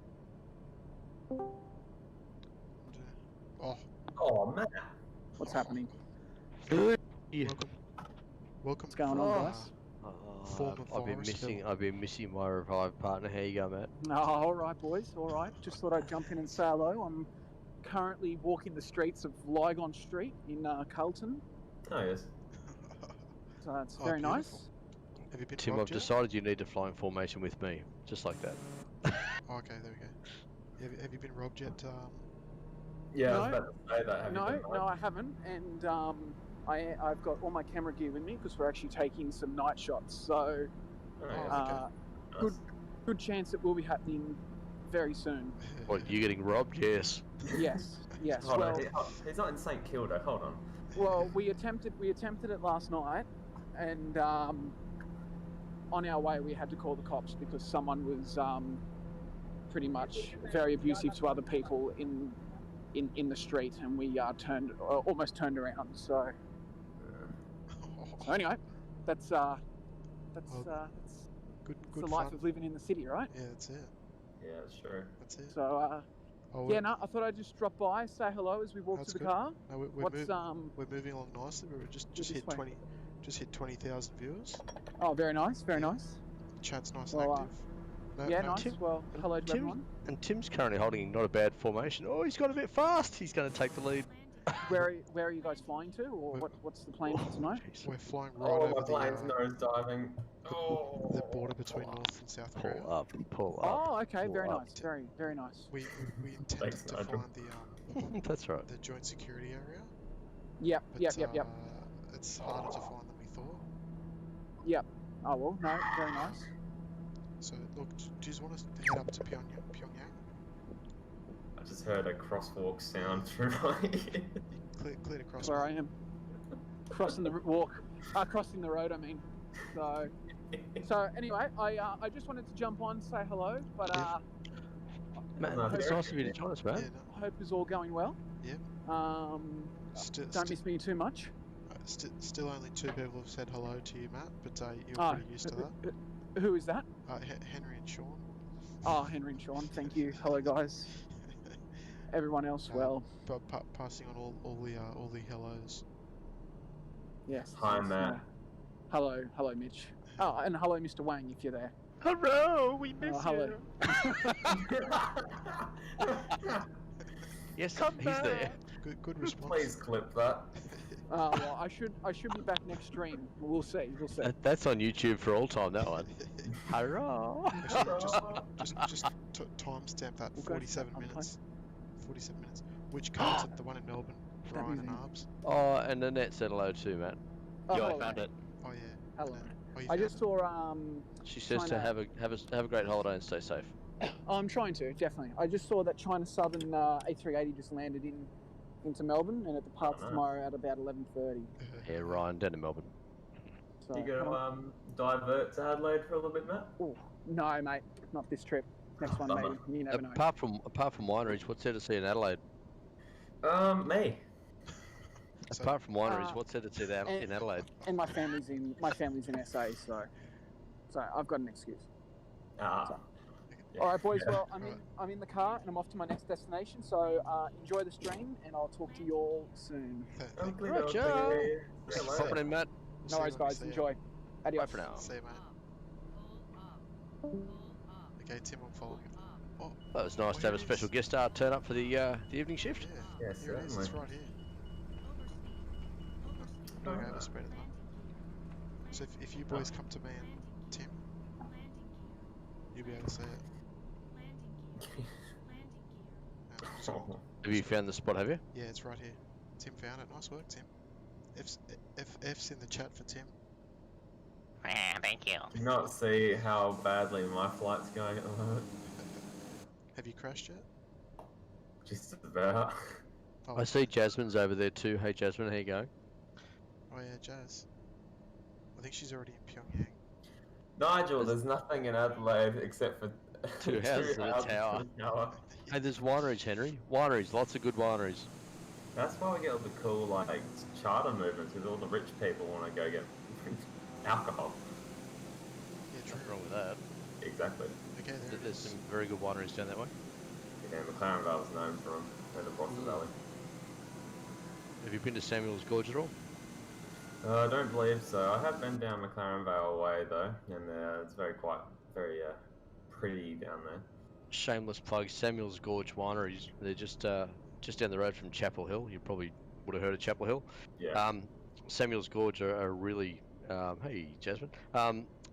Oh, Oh, man. What's happening? Yeah. welcome. What's going on, guys? Former I've been virus missing. villain. I've been missing my revived partner. How you go, Matt? Oh, all right, boys. All right. Just thought I'd jump in and say hello. I'm currently walking the streets of Lygon Street in Carlton. Oh, yes. So it's Oh, very beautiful. nice. Have you been Tim, I've robbed yet? decided you need to fly in formation with me, just like that. Oh, okay, there we go. Have you been robbed yet? Yeah, I No. was about to say that. Have you No, been no, I haven't. And I've got all my camera gear with me because we're actually taking some night shots. So Oh, Oh, yes. okay. good, good chance it will be happening very soon. What, you getting robbed? Yes. Yes, yes. Hold Well, on, he's not in St Kilda. Hold on. well, we attempted it last night, and on our way we had to call the cops because someone was pretty much very abusive to other people in the street, and we almost turned around. So anyway, that's Good the life fun. of living in the city, right? Yeah, that's it. Yeah, that's true. That's it. So Oh, yeah, no, I thought I'd just drop by, say hello as we walk That's to the good. car. No, we're moving along nicely. We're just this hit way. 20,000 viewers. Oh, very nice, very nice. Chat's nice Well, and active. No, Yeah, no, nice. Tim- Well, hello to Tim- everyone. And Tim's currently holding not a bad formation. Oh, he's got a bit fast. He's going to take the lead. Where are you guys flying to, or what's the plan for tonight? Jeez. We're flying right Oh, over my plane's nose diving. the border between North and South Korea. Pull up. Oh, okay, pull very up. nice, very nice. We intended Thanks, to Nigel. find the That's right. the joint security area, Yep, but yep. it's harder to find than we thought. Yep. Oh well, no, very nice. So look, do you just want us to head up to Pyongyang? I just heard a crosswalk sound through my ear. Clear across. Where I am, crossing the road. I mean, so anyway, I just wanted to jump on, say hello, but Man, No, it's very nice of you to join us, man. Yeah, no, hope is all going well. Yep. Don't miss me too much. Still only 2 people have said hello to you, Matt, but you're pretty used to that. Who is that? Henry and Sean. Oh, Henry and Sean. Thank you. Hello, guys. Everyone else, well. But passing on all the hellos. Yes. Hi, yes, Matt. Hello, Mitch. Oh, and hello, Mr. Wang, if you're there. Hello, we miss hello. Yes, Come he's back. there. Good response. Please clip that. Well, I should be back next stream. We'll see. That's on YouTube for all time, that one. Hurrah! Actually, just timestamp that. We'll go 47 for that minutes. 47 minutes. Which car's it? The one in Melbourne? That Ryan and museum. Arbs. Oh, and Annette said hello too, Matt. Oh, Yo, I hello. found it. Oh yeah. Hello. Oh, you I found just it? saw She says to China- have a great holiday and stay safe. I'm trying to, definitely. I just saw that China Southern A380 just landed into Melbourne, and it departs nice. tomorrow at about 11:30. Yeah, Ryan, down in Melbourne. So, You gonna divert to Adelaide for a little bit, Matt? no, mate, not this trip. Next one, Bummer. maybe. You never know. Apart from wineries, what's there to see in Adelaide? Me. So- Apart from wineries, what's there to see and- in Adelaide? And my family's in SA, so I've got an excuse. Ah. All right, boys. Yeah. Well, I'm in the car and I'm off to my next destination. So enjoy the stream, and I'll talk to you all soon. Thank you. Right, See Joe. you Popping later. in, Matt. We'll No see worries, when we guys. see you. Enjoy. Adios. Bye for now. See you, mate. Okay, Tim, I'm following it. Oh, Well, it was nice to have a special guest star turn up for the evening shift. yeah. Yes, Here it is. certainly. It's right here. I'm doing overspeed at the moment. So if you boys come to me and Tim, you'll be able to see it. Have you found the spot, have you? Yeah, it's right here. Tim found it. Nice work, Tim. F's in the chat for Tim. Thank you. Do you not see how badly my flight's going at the moment? Have you crashed yet? Just about. Oh, I see Jasmine's over there too. Hey Jasmine, how you going? oh yeah, Jazz. I think she's already in Pyongyang. Nigel, there's nothing in Adelaide except for Two houses and a tower. Hey, there's wineries, Henry. Wineries, lots of good wineries. That's why we get all the cool like charter movements, because all the rich people want to go get alcohol. Yeah, true. Nothing wrong with that. Exactly. Okay, there it There's is. some very good wineries down that way. Yeah, McLaren Vale's known for them, and the Brossard Valley. Have you been to Samuel's Gorge at all? I don't believe so. I have been down McLaren Vale way though, and it's very pretty down there. Shameless plug, Samuel's Gorge Wineries. They're just down the road from Chapel Hill. You probably would have heard of Chapel Hill. Yeah. Samuel's Gorge are really, hey Jasmine,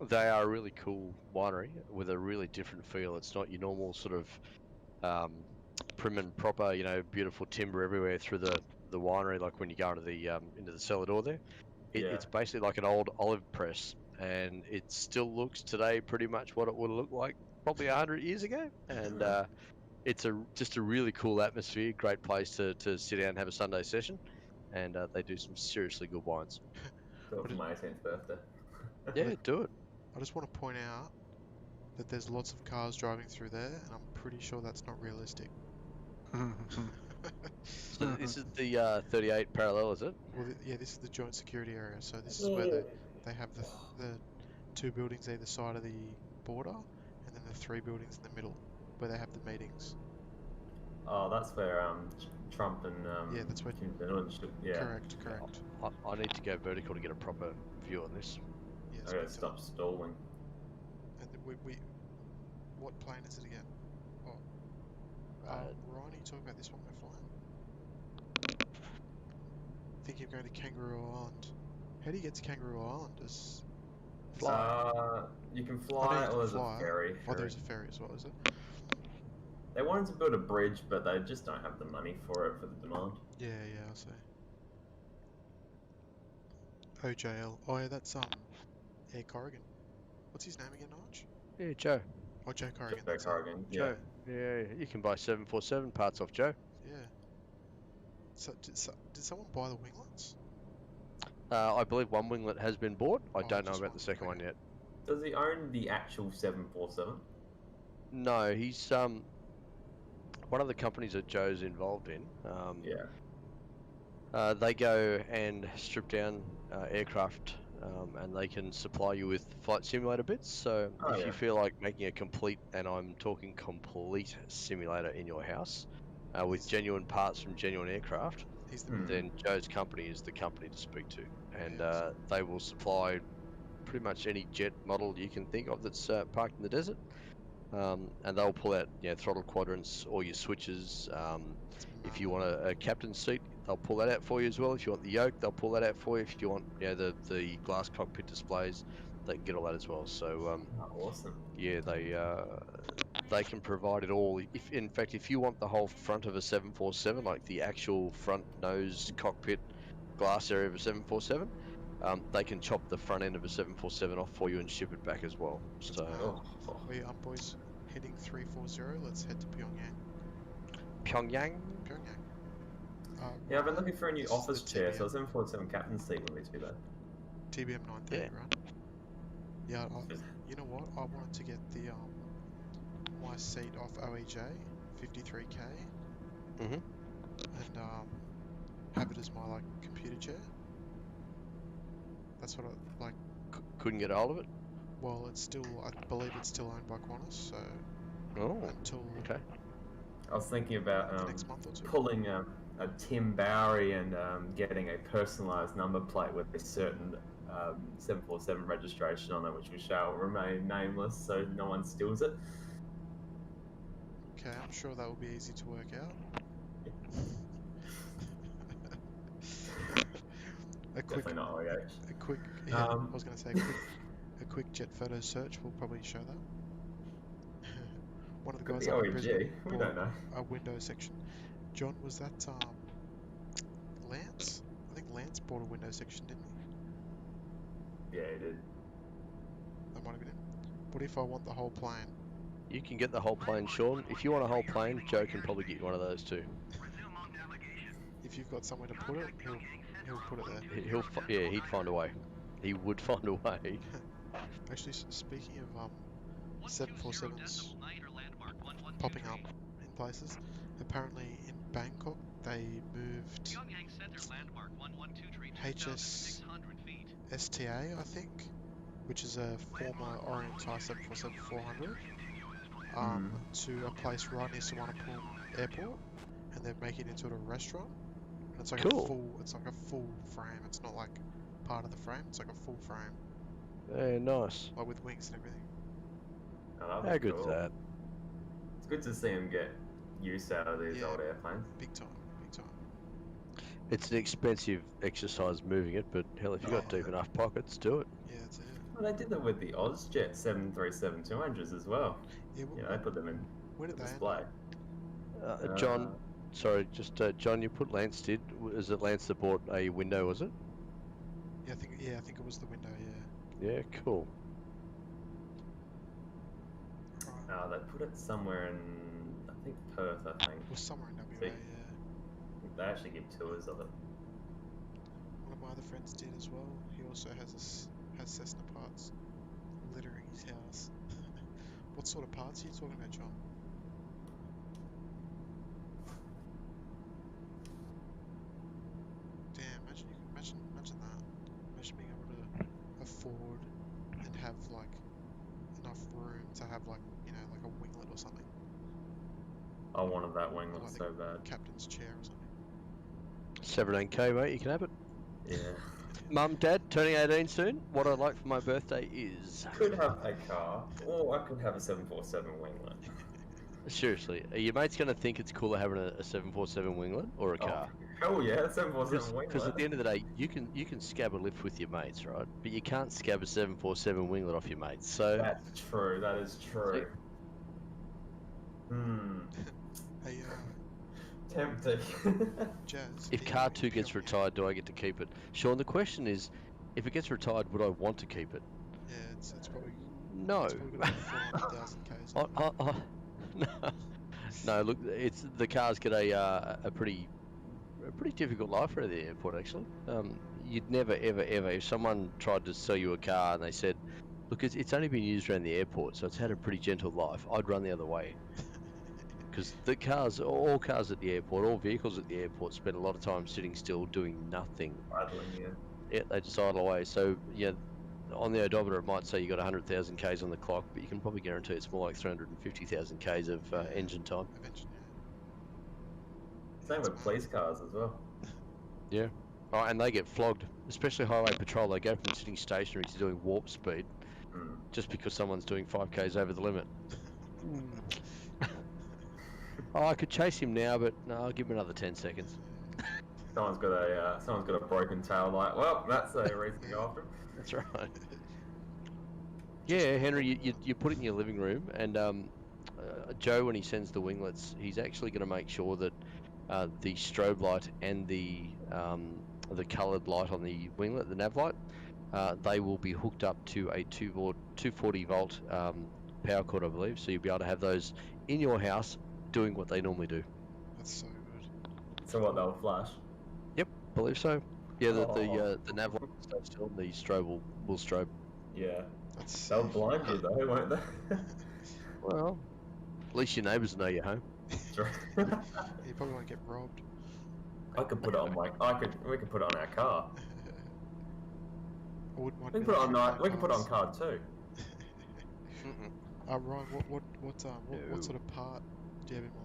they are a really cool winery with a really different feel. It's not your normal sort of prim and proper, beautiful timber everywhere through the winery, like when you go into the cellar door there. It's basically like an old olive press, and it still looks today pretty much what it would have looked like probably 100 years ago. And it's just a really cool atmosphere, great place to sit down and have a Sunday session. And they do some seriously good wines. Do it for my 18th birthday. Yeah, do it. I just want to point out that there's lots of cars driving through there, and I'm pretty sure that's not realistic. So this is the 38 parallel, is it? Well, yeah, this is the joint security area. So this is where they have the 2 buildings either side of the border, and then the 3 buildings in the middle where they have the meetings. Oh, that's where Trump and Yeah, that's where. Kim Jong-un should. Yeah. Correct. I need to go vertical to get a proper view on this. Yeah, I gotta speak to stop stalling. And we what plane is it again? Oh, Uh, Ryan, are you talking about this one we're flying? thinking of going to Kangaroo Island. How do you get to Kangaroo Island? You can I know fly, you or can there's fly. a ferry. Oh, there's a ferry as well, is it? They wanted to build a bridge, but they just don't have the money for it for the demand. Yeah, I see. OJL. Oh yeah, that's Air Corrigan. What's his name again, Arch? Yeah, Joe. Oh, Joe Corrigan. Joe That's Corrigan, yeah. Joe. Yeah, you can buy 747 parts off Joe. Yeah. So did someone buy the winglets? I believe one winglet has been bought. I Oh, don't know just about one. the second one Okay. yet. Does he own the actual 747? No, he's one of the companies that Joe's involved in. Yeah. They go and strip down aircraft, and they can supply you with flight simulator bits. So Oh, if yeah. you feel like making a complete, and I'm talking complete simulator in your house, with genuine parts from genuine aircraft, He's the Hmm. then Joe's company is the company to speak to, and Yeah, they will supply pretty much any jet model you can think of that's parked in the desert. And they'll pull out, throttle quadrants, all your switches. If you want a captain's seat, they'll pull that out for you as well. If you want the yoke, they'll pull that out for you. If you want, the glass cockpit displays, they can get all that as well. So, Oh, awesome. yeah, they can provide it all. If you want the whole front of a 747, like the actual front nose cockpit glass area of a 747, they can chop the front end of a 747 off for you and ship it back as well. That's So, mad. Oh. Wait, boys, heading 340. Let's head to Pyongyang. Pyongyang. Yeah, I've been looking for a new this is office the chair, TBM. so a 747 captain's seat wouldn't be too bad. TBM 930, Yeah. right? Yeah, you know what? I wanted to get the my seat off OEJ, 53K, Mhm. and have it as my like computer chair. That's what I like. Couldn't get a hold of it. Well, I believe it's still owned by Qantas, so Oh, until okay. I was thinking about the next month or two. pulling a Tim Bowery and getting a personalised number plate with a certain 747 registration on it, which we shall remain nameless so no one steals it. Okay, I'm sure that will be easy to work out. Definitely not OEH. A quick, yeah, I was going to say a quick jet photo search will probably show that. One of the Could guys be up in OEG, Brisbane we bought don't know. a window section. John, was that Lance? I think Lance bought a window section, didn't he? Yeah, he did. That might have been him. What if I want the whole plane? You can get the whole plane, Sean. If you want a whole plane, Joe can probably get you one of those too. If you've got somewhere to put it, he'll put it there. He'd find a way. He would find a way. Actually, speaking of 747s popping up in places, apparently in Bangkok they moved HS STA, I think, which is a former Orient Thai 747-400, to a place right near Suvarnabhumi Airport, and they're making it into a restaurant. And it's like Cool. it's like a full frame. It's not like part of the frame. It's like a full frame, Yeah, nice. like with wings and everything. Oh, How good's cool. that? It's good to see him get use out of these old airplanes. Big time, big time. It's an expensive exercise moving it, but hell, if you've got deep enough pockets, do it. Yeah, that's it. Well, they did that with the Ozjet 737-200s as well. Yeah, They put them in where did they display. John, sorry, John, you put Lance did. Is it Lance that bought a window, was it? Yeah, I think it was the window. Yeah. Yeah, cool. Right. They put it somewhere in, I think Perth, I think. It was somewhere in WA. See? Yeah. They actually give tours of it. One of my other friends did as well. He also has Cessna parts littering his house. What sort of parts are you talking about, John? Damn, imagine that. Imagine being able to afford and have like enough room to have like like a winglet or something. I wanted that winglet Like so bad. Captain's chair or something. 17k, mate. You can have it. Yeah. Mum, Dad, turning 18 soon. What I'd like for my birthday is. Could have a car, or I could have a 747 winglet. Seriously, are your mates going to think it's cooler having a 747 winglet or a car? Hell yeah, 747 Because at the winglet. end of the day, you can scab a lift with your mates, right? But you can't scab a 747 winglet off your mates. So That's true. That is true. Hey, Tempting. Jazz. if are you car in 2 gets Pyongyang? retired, do I get to keep it? Sean, the question is, if it gets retired, would I want to keep it? Yeah, it's probably No. it's probably got about 400,000 k's on it. No. No, look, it's the cars get a pretty difficult life around the airport. Actually, you'd never ever if someone tried to sell you a car and they said, "Look, it's only been used around the airport, so it's had a pretty gentle life," I'd run the other way. Because the cars, all cars at the airport, all vehicles at the airport spend a lot of time sitting still doing nothing. Idling, yeah. Yeah, they just idle away. So yeah, on the odometer it might say you got 100,000 k's on the clock, but you can probably guarantee it's more like 350,000 k's of engine time. Eventually, yeah. Same It's with mad. police cars as well. Yeah. Oh, and they get flogged, especially highway patrol. They go from sitting stationary to doing warp speed just because someone's doing 5k's over the limit. Oh, I could chase him now, but no, I'll give him another 10 seconds. Someone's got a broken tail light. Well, that's a reason to go after him. That's right. Yeah, Henry, you put it in your living room, and Joe, when he sends the winglets, he's actually going to make sure that the strobe light and the coloured light on the winglet, the nav light, they will be hooked up to a 240 volt power cord, I believe. So you'll be able to have those in your house doing what they normally do. That's so good. So what, they'll flash? Yep, believe so. Yeah, the Oh. nav light will stay still, and the strobe will strobe. Yeah. That's They'll sick. blind you though, won't they? Well, at least your neighbours know you're home. True. You probably won't get robbed. I could put it on we could put it on our car. I wouldn't mind We can put it on military we can put it on cars. car too. Ryan, what sort of part do you have in mind?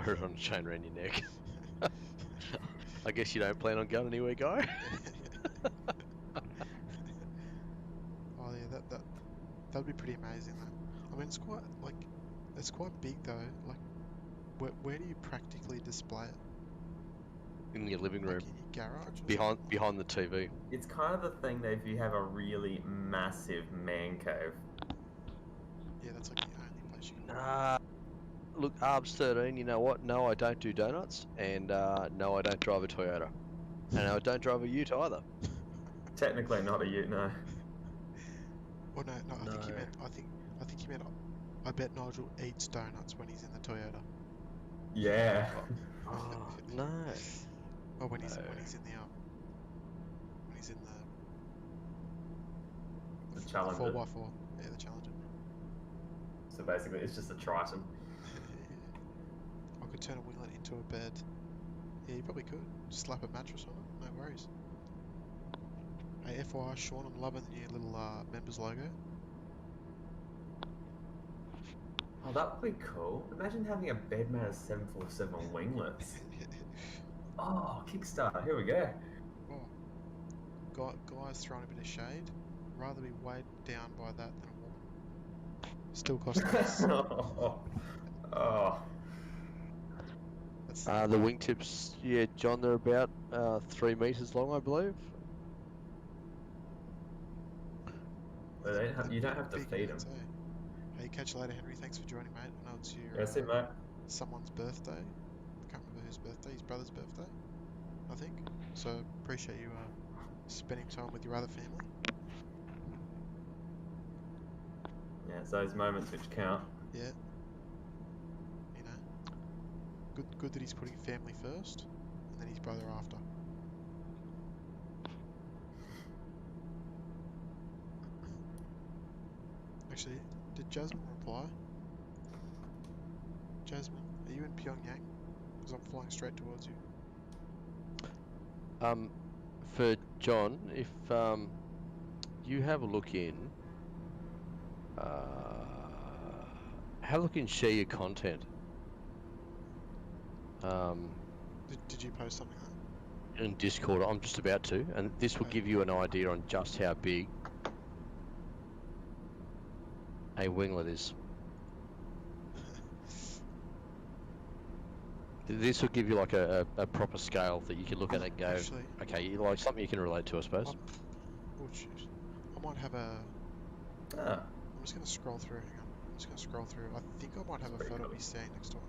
Wear it on a chain around your neck. I guess you don't plan on going anywhere, guy. Oh yeah, that'd be pretty amazing. That I mean, it's quite big though. Like, where do you practically display it? In your living room, Like in your garage? Or behind the TV. It's kind of the thing that if you have a really massive man cave. yeah, that's like the only place you can. Look, Arbs 13. You know what? No, I don't do donuts, and no, I don't drive a Toyota, and I don't drive a Ute either. Technically not a ute, no. Oh no, I think you meant. I think you meant. I bet Nigel eats donuts when he's in the Toyota. Yeah. Oh no. Or when he's No. in the The Challenger. 4x4. Yeah, the Challenger. So basically it's just a Triton. I could turn a winglet into a bed. Yeah, you probably could. Just slap a mattress on it. No worries. Hey, FYI, Sean, I'm loving the new little members logo. Oh, that would be cool. Imagine having a bed made of 747 winglets. Oh, Kickstarter, here we go. Oh. Guys throwing a bit of shade. Rather be weighed down by that than a woman. Still costs less. Oh. That's The wingtips, yeah, John, they're about 3 meters long, I believe. Well, you don't have to big feed them. units, eh? Hey, catch you later, Henry. Thanks for joining, mate. I know it's your Yeah, see, mate. someone's birthday. I can't remember whose birthday. His brother's birthday, I think. So appreciate you spending time with your other family. Yeah, it's those moments which count. Yeah. You know. Good that he's putting family first, and then his brother after. Actually, did Jasmine reply? Jasmine, are you in Pyongyang? Because I'm flying straight towards you. For John, if you have a look in, have a look in share your content. Did you post something like In Discord, I'm just about to, and this will give you an idea on just how big. a winglet is. This will give you like a proper scale that you can look at and go, Actually, okay, you like something you can relate to, I suppose. oh shoot. I might have a... Ah, I'm just going to scroll through, hang on. I'm just going to scroll through. I think I might have a pretty photo of cool. me standing next to him.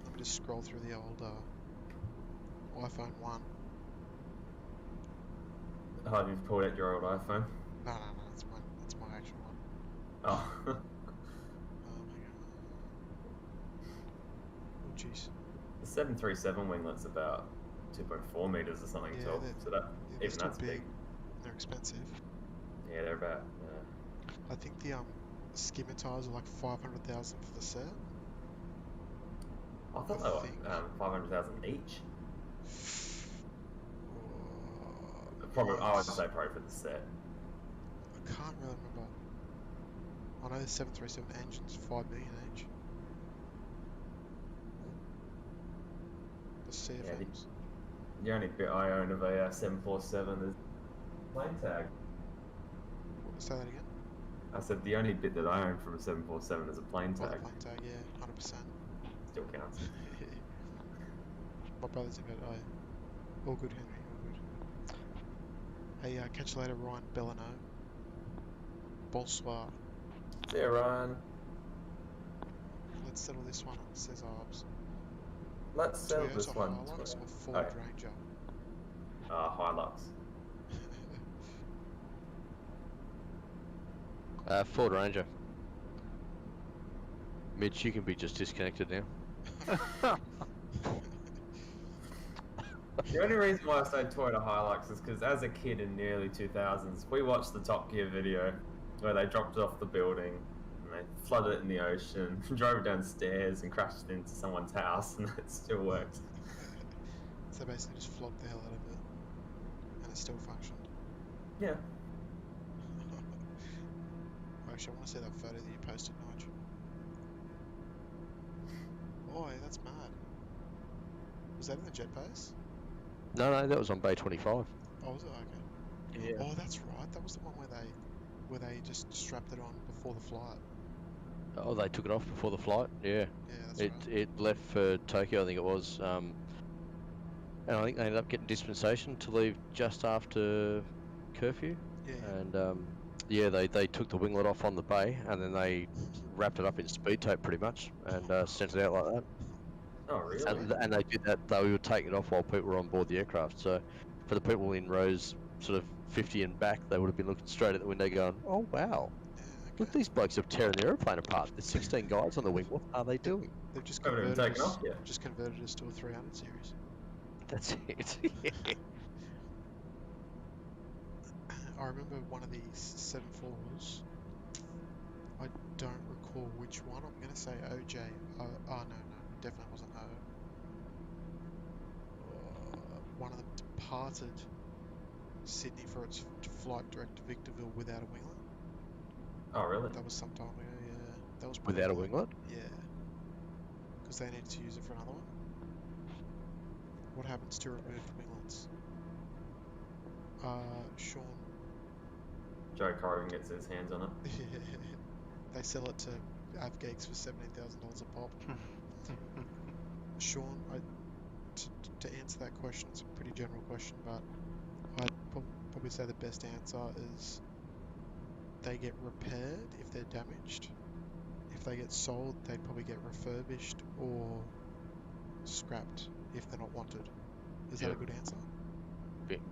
Let me just scroll through the old iPhone 1. oh, you've pulled out your old iPhone. No, that's my actual one. Oh, Hang on. Oh jeez. the 737 winglet's about 2.4 meters or something Yeah, tall. So that they're even still that's big. They're expensive. Yeah, they're about. I think the skimmer tires are like 500,000 for the set. I thought I they were think. 500,000 each. Oh, Probably, I would yes. say probably for the set. I can't really remember. I know the 737 engines 5 million each. The CFMs. The only bit I own of a 747 is plane tag. Say that again? I said the only bit that I own from a 747 is a plane Oh, the tag. plane tag, yeah, 100%. Still counts. My brother's in bed. Oh, all good, Henry, all good. Hey, catch you later, Ryan Bellano. Bonsoir. See ya, Ryan. Let's settle this one, says Arbs. Let's sell Toyota this one. Hilux or Ford Ranger? Hilux. Ford Ranger. Mitch, you can be just disconnected now. The only reason why I say Toyota Hilux is because as a kid in the early 2000s, we watched the Top Gear video where they dropped it off the building and they flooded it in the ocean, drove downstairs and crashed it into someone's house, and it still works. So basically just flogged the hell out of it, and it still functioned. Yeah. Actually, I want to see that photo that you posted, Nige. Oh, that's mad. Was that in the jet base? No, that was on Bay 25. Oh, was it? Okay. Yeah. Oh, that's right. That was the one where they just strapped it on before the flight. Oh, they took it off before the flight? Yeah. Yeah, that's right. It left for Tokyo, I think it was. And I think they ended up getting dispensation to leave just after curfew. Yeah. And yeah, they took the winglet off on the bay, and then they wrapped it up in speed tape pretty much, and sent it out like that. Oh, really? And they did that. They would take it off while people were on board the aircraft. So for the people in rows sort of 50 and back, they would have been looking straight at the window, going, "Oh wow, Yeah, look, okay. these blokes are tearing the airplane apart. There's 16 guys on the wing. What are they doing?" They've just Haven't even converted taken us. off yet. Just converted us to a 300 series. That's it. Yeah. I remember one of these 7.4s. I don't recall which one. I'm gonna say OJ. Oh no, definitely wasn't O. One of them departed Sydney for its flight direct to Victorville without a winglet. Oh, really? That was some time ago. Yeah, that was Without a probably- winglet? Yeah, because they needed to use it for another one. What happens to removed winglets? Sean. Joe Corrigan gets his hands on it. They sell it to AvGeeks for $17,000 a pop. Sean, to answer that question, it's a pretty general question, but I'd probably say the best answer is they get repaired if they're damaged. If they get sold, they'd probably get refurbished or scrapped if they're not wanted. Is that a good answer?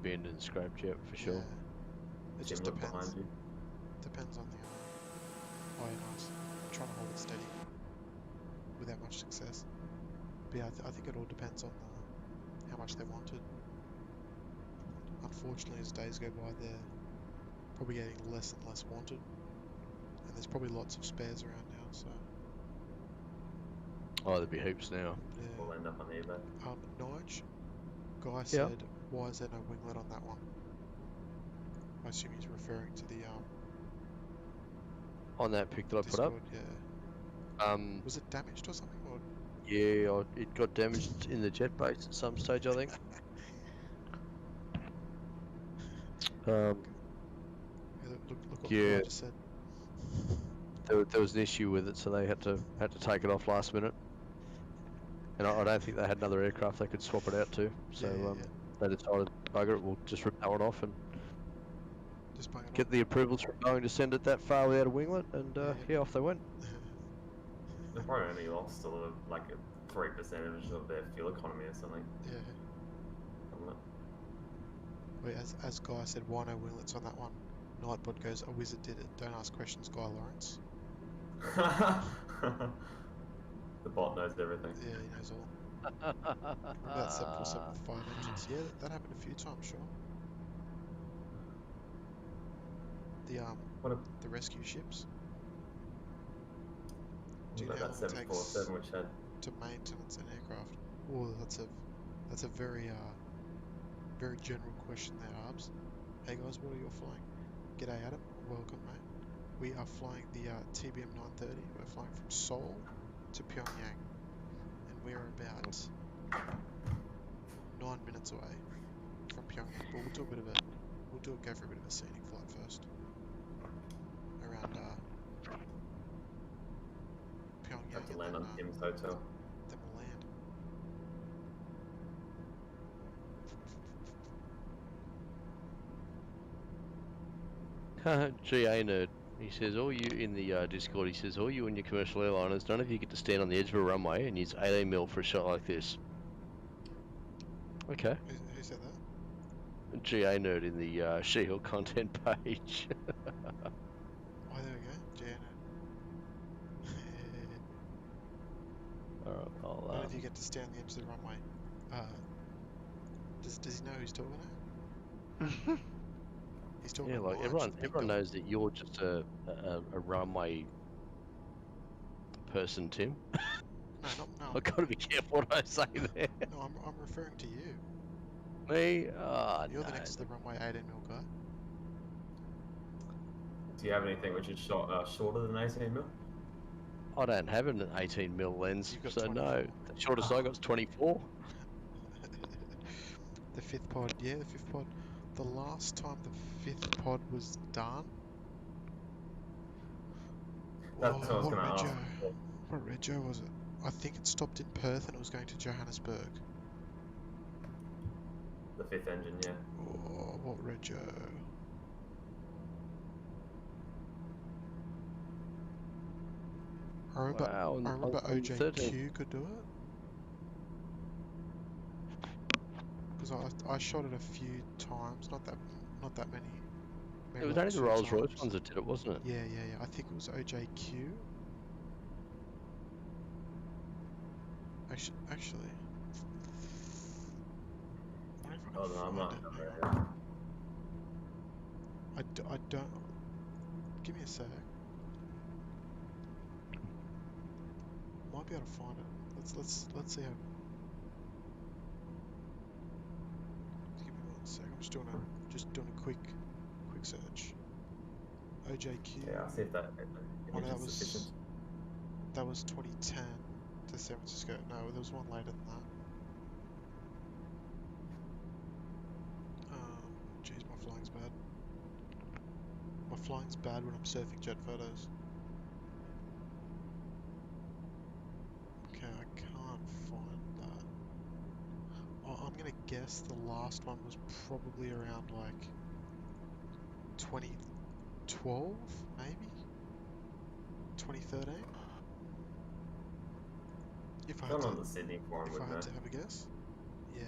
Binned and scraped, yeah, for sure. Yeah. It just Jim, look depends. behind you. Depends on the. Oh, yeah, nice. I'm trying to hold it steady without much success. But yeah, I think it all depends on how much they wanted. Unfortunately, as days go by, they're probably getting less and less wanted, and there's probably lots of spares around now. So Oh, there'd be heaps now. yeah. We'll end up on eBay. Nige, guy said, "Why is there no winglet on that one?" I assume he's referring to the On that pic that I put up, Discord. Yeah. um, Was it damaged or something? Or yeah, it got damaged in the jet base at some stage, I think. yeah, look, Look what the Yeah. guy just said. There was an issue with it, so they had to take it off last minute. And I don't think they had another aircraft they could swap it out to. So Yeah. they decided, bugger it, we'll just rip that one off and Just bang it get the approvals from Boeing to send it that far without a winglet, and Yeah. yeah, off they went. They probably only lost like a 3% of their fuel economy or something. Yeah. I'm not- Wait, as Guy said, why no winglets on that one? Nightbot goes, a wizard did it. Don't ask questions, Guy Lawrence. The bot knows everything. Yeah, he knows all. Remember that 747 with 5 engines? Yeah, that happened a few times, sure. What The rescue ships. Do you know about how that long it takes 747 which had to maintenance an aircraft? Oh, that's a very very general question there, Arbs. Hey guys, what are you flying? G'day Adam, welcome mate. We are flying the TBM 930. We're flying from Seoul to Pyongyang, and we're about 9 minutes away from Pyongyang. But we'll go for a bit of a scenic flight first around Pyongyang, had to and land then, on Tim's hotel. then we'll land. GA nerd. He says, all you in the Discord, he says, all you and your commercial airliners, none of you get to stand on the edge of a runway and use 18mm for a shot like this. Okay. Who said that? GA nerd in the She-Hulk content page. Oh, there we go. Janet. Alright, None I'll of you get to stand on the edge of the runway. Does he know who's talking now? He's talking yeah, about like Marge, the big everyone dog. knows that you're just a runway person, Tim. No, I've got to be careful what I say there. no, I'm referring to you. Me? Oh, You're no. the next to the runway 18mm guy. Do you have anything which is shorter than 18mm? I don't have an 18mm lens, You've got so 24. no. The shortest I got is 24. The fifth pod, yeah, the fifth pod. The last time the fifth pod was done. That's what I was what gonna ask. What rego was it? I think it stopped in Perth and it was going to Johannesburg. The 5th engine, yeah. Oh, what rego? I remember on 13. OJQ could do it. Because I shot it a few times, not that many. It was like only the 2 Rolls Royce times. ones that did it, wasn't it? Yeah. I think it was OJQ. Actually. I wonder if I can Oh no, I'm find not. it. I don't. Give me a sec. Might be able to find it. Let's see how. Give me 1 sec. I'm just doing a quick search. OJQ. Yeah, I'll see if that Oh, image no, is sufficient. that was 2010 to San Francisco. No, there was one later than that. Jeez, my flying's bad. My flying's bad when I'm surfing jet photos. Okay, I can't find that. Oh, I'm gonna guess the last one was probably around like 2012, maybe? 2013? If I had Someone to, on the Sydney forum would know. have a guess? Yeah.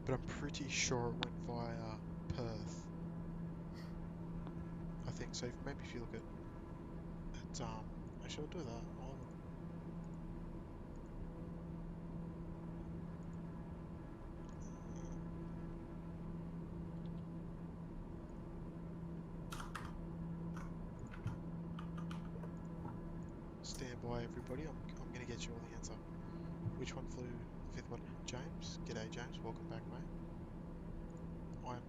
But I'm pretty sure it went via Perth. I think so. Maybe if you look at actually I'll do that. Stand by, everybody. I'm gonna get you all the answer. Which one flew the fifth one? James? G'day, James. Welcome back, mate. I'm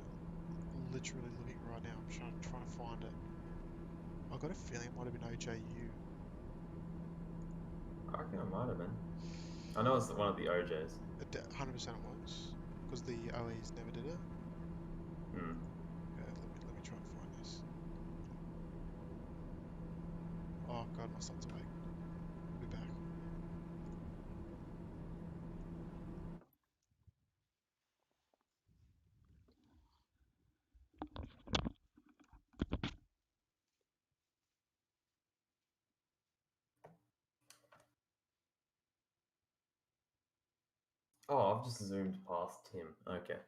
literally looking right now. I'm trying to find it. I got a feeling it might have been OJU. I reckon it might have been. I know it's one of the OJs. 100% it was, because the OEs never did it. Hmm. Okay, Oh god, my son's awake. We'll be back. Oh, I've just zoomed past Tim. Okay.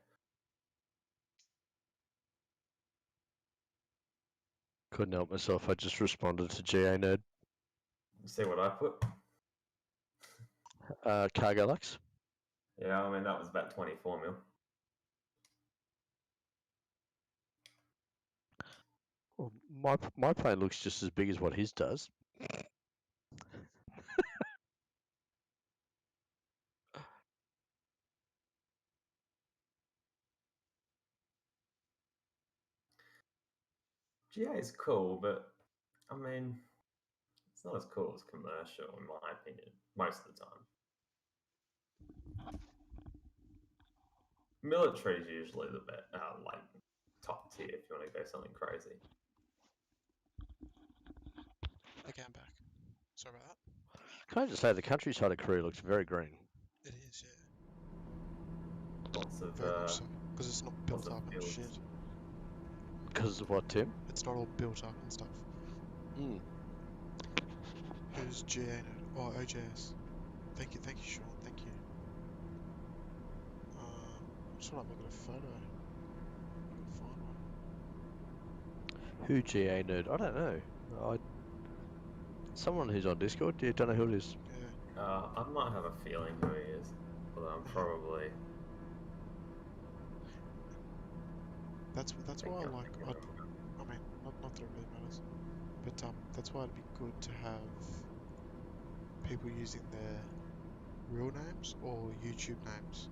Couldn't help myself. I just responded to GA Nerd. You see what I put? Cargo Lux. Yeah, I mean, that was about 24 mil. Well, my plane looks just as big as what his does. GA is cool, but I mean, it's not as cool as commercial, in my opinion, most of the time. Military is usually the best, like top tier if you want to go something crazy. Okay, I'm back. Sorry about that. Can I just say the countryside of Korea looks very green? It is, yeah. Lots of Very much so. Because it's not built of up and fields. shit. Because of what, Tim? It's not all built up and stuff. Mm. Who's GA node? Oh, OJS. Thank you, Sean. Thank you. I just want to look at a photo. I can find one. Who GA Nerd? I don't know. Someone who's on Discord. You don't know who it is. Yeah. I might have a feeling who he is, although I'm probably. That's why I like. I mean, not that it really matters, but that's why it'd be good to have people using their real names or YouTube names.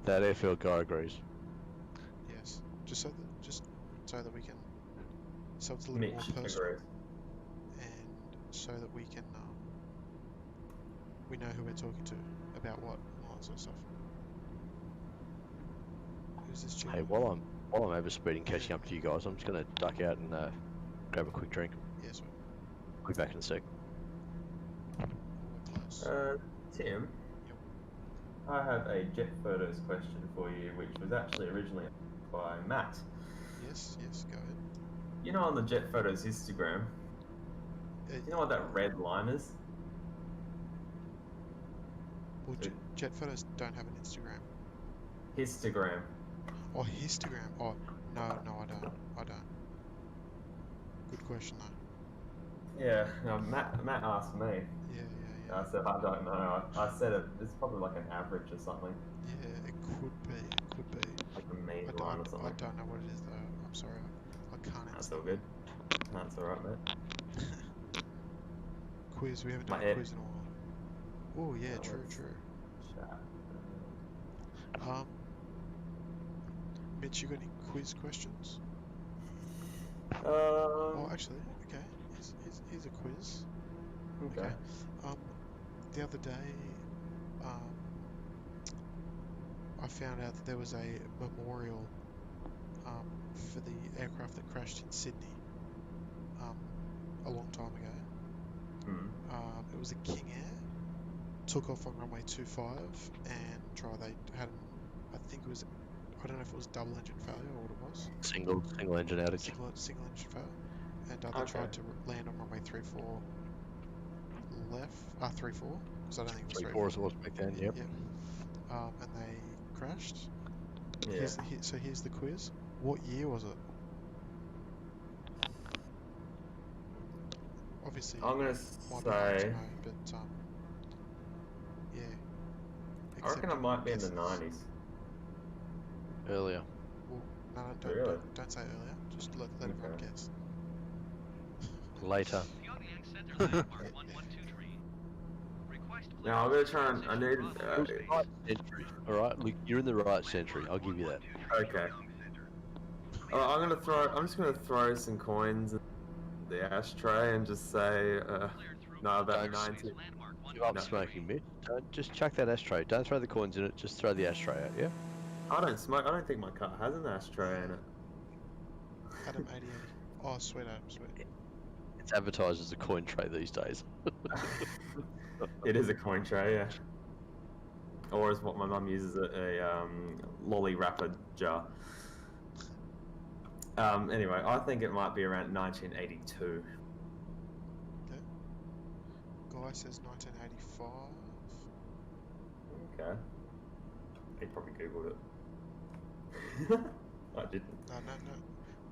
That airfield guy agrees. Yes, just so that we can, so it's a little more Mitch personal, agrees. and so that we can we know who we're talking to about what and all that sort of stuff. Who's this chick? Hey, while I'm overspeeding, catching up to you guys, I'm just gonna duck out and grab a quick drink. Yeah, sweet. I'll be back in a sec. We're close. Tim. Yep. I have a jet photos question for you, which was actually originally by Matt. Yes, go ahead. You know, on the jet photos Instagram, you know what that red line is? Well, jet photos don't have an Instagram. Histogram. Oh, histogram. Oh, no, I don't. Good question though. Yeah, no, Matt asked me. Yeah. I said, I don't know. I said it's probably like an average or something. Yeah, it could be. Like a mean line or something. I don't know what it is though. I'm sorry, I can't answer. That's all good. That's alright, mate. Quiz, we haven't done a quiz in a while. Oh yeah, true. Chat. Mitch, you got any quiz questions? Oh, Oh, actually, okay. Here's a quiz. Okay. The other day, I found out that there was a memorial for the aircraft that crashed in Sydney a long time ago. It was a King Air. Took off on runway 25 and they had, I think it was, I don't know if it was double engine failure or what it was. Single engine outage. Single engine failure. And they tried to land on runway 34 left, 34, because I don't think it was 34 as it was back then, yep. And they crashed. Yeah. Here's the quiz. What year was it? Obviously, I'm gonna might be hard to say. know, but yeah. I reckon it might be in the 90s. Earlier. Well, no, Really? don't say earlier. Just let everyone guess. Later. Pyongyang Center landmark 112 Request Now I'm gonna try and. I need. Right century. Alright, look, you're in the right century. I'll give you that. Okay. I'm just gonna throw some coins in the ashtray and just say, no, about 90. Give up smoking, Mitch. Just chuck that ashtray. Don't throw the coins in it. Just throw the ashtray out, yeah? I don't smoke. I don't think my car has an ashtray in it. Adam 8080. Oh, sweet Adam, sweet. It's advertised as a coin tray these days. It is a coin tray, yeah. Or as what my mum uses it, a lolly wrapper jar. Anyway, I think it might be around 1982. Okay. Guy says 1985. Okay. He probably googled it. I didn't. No.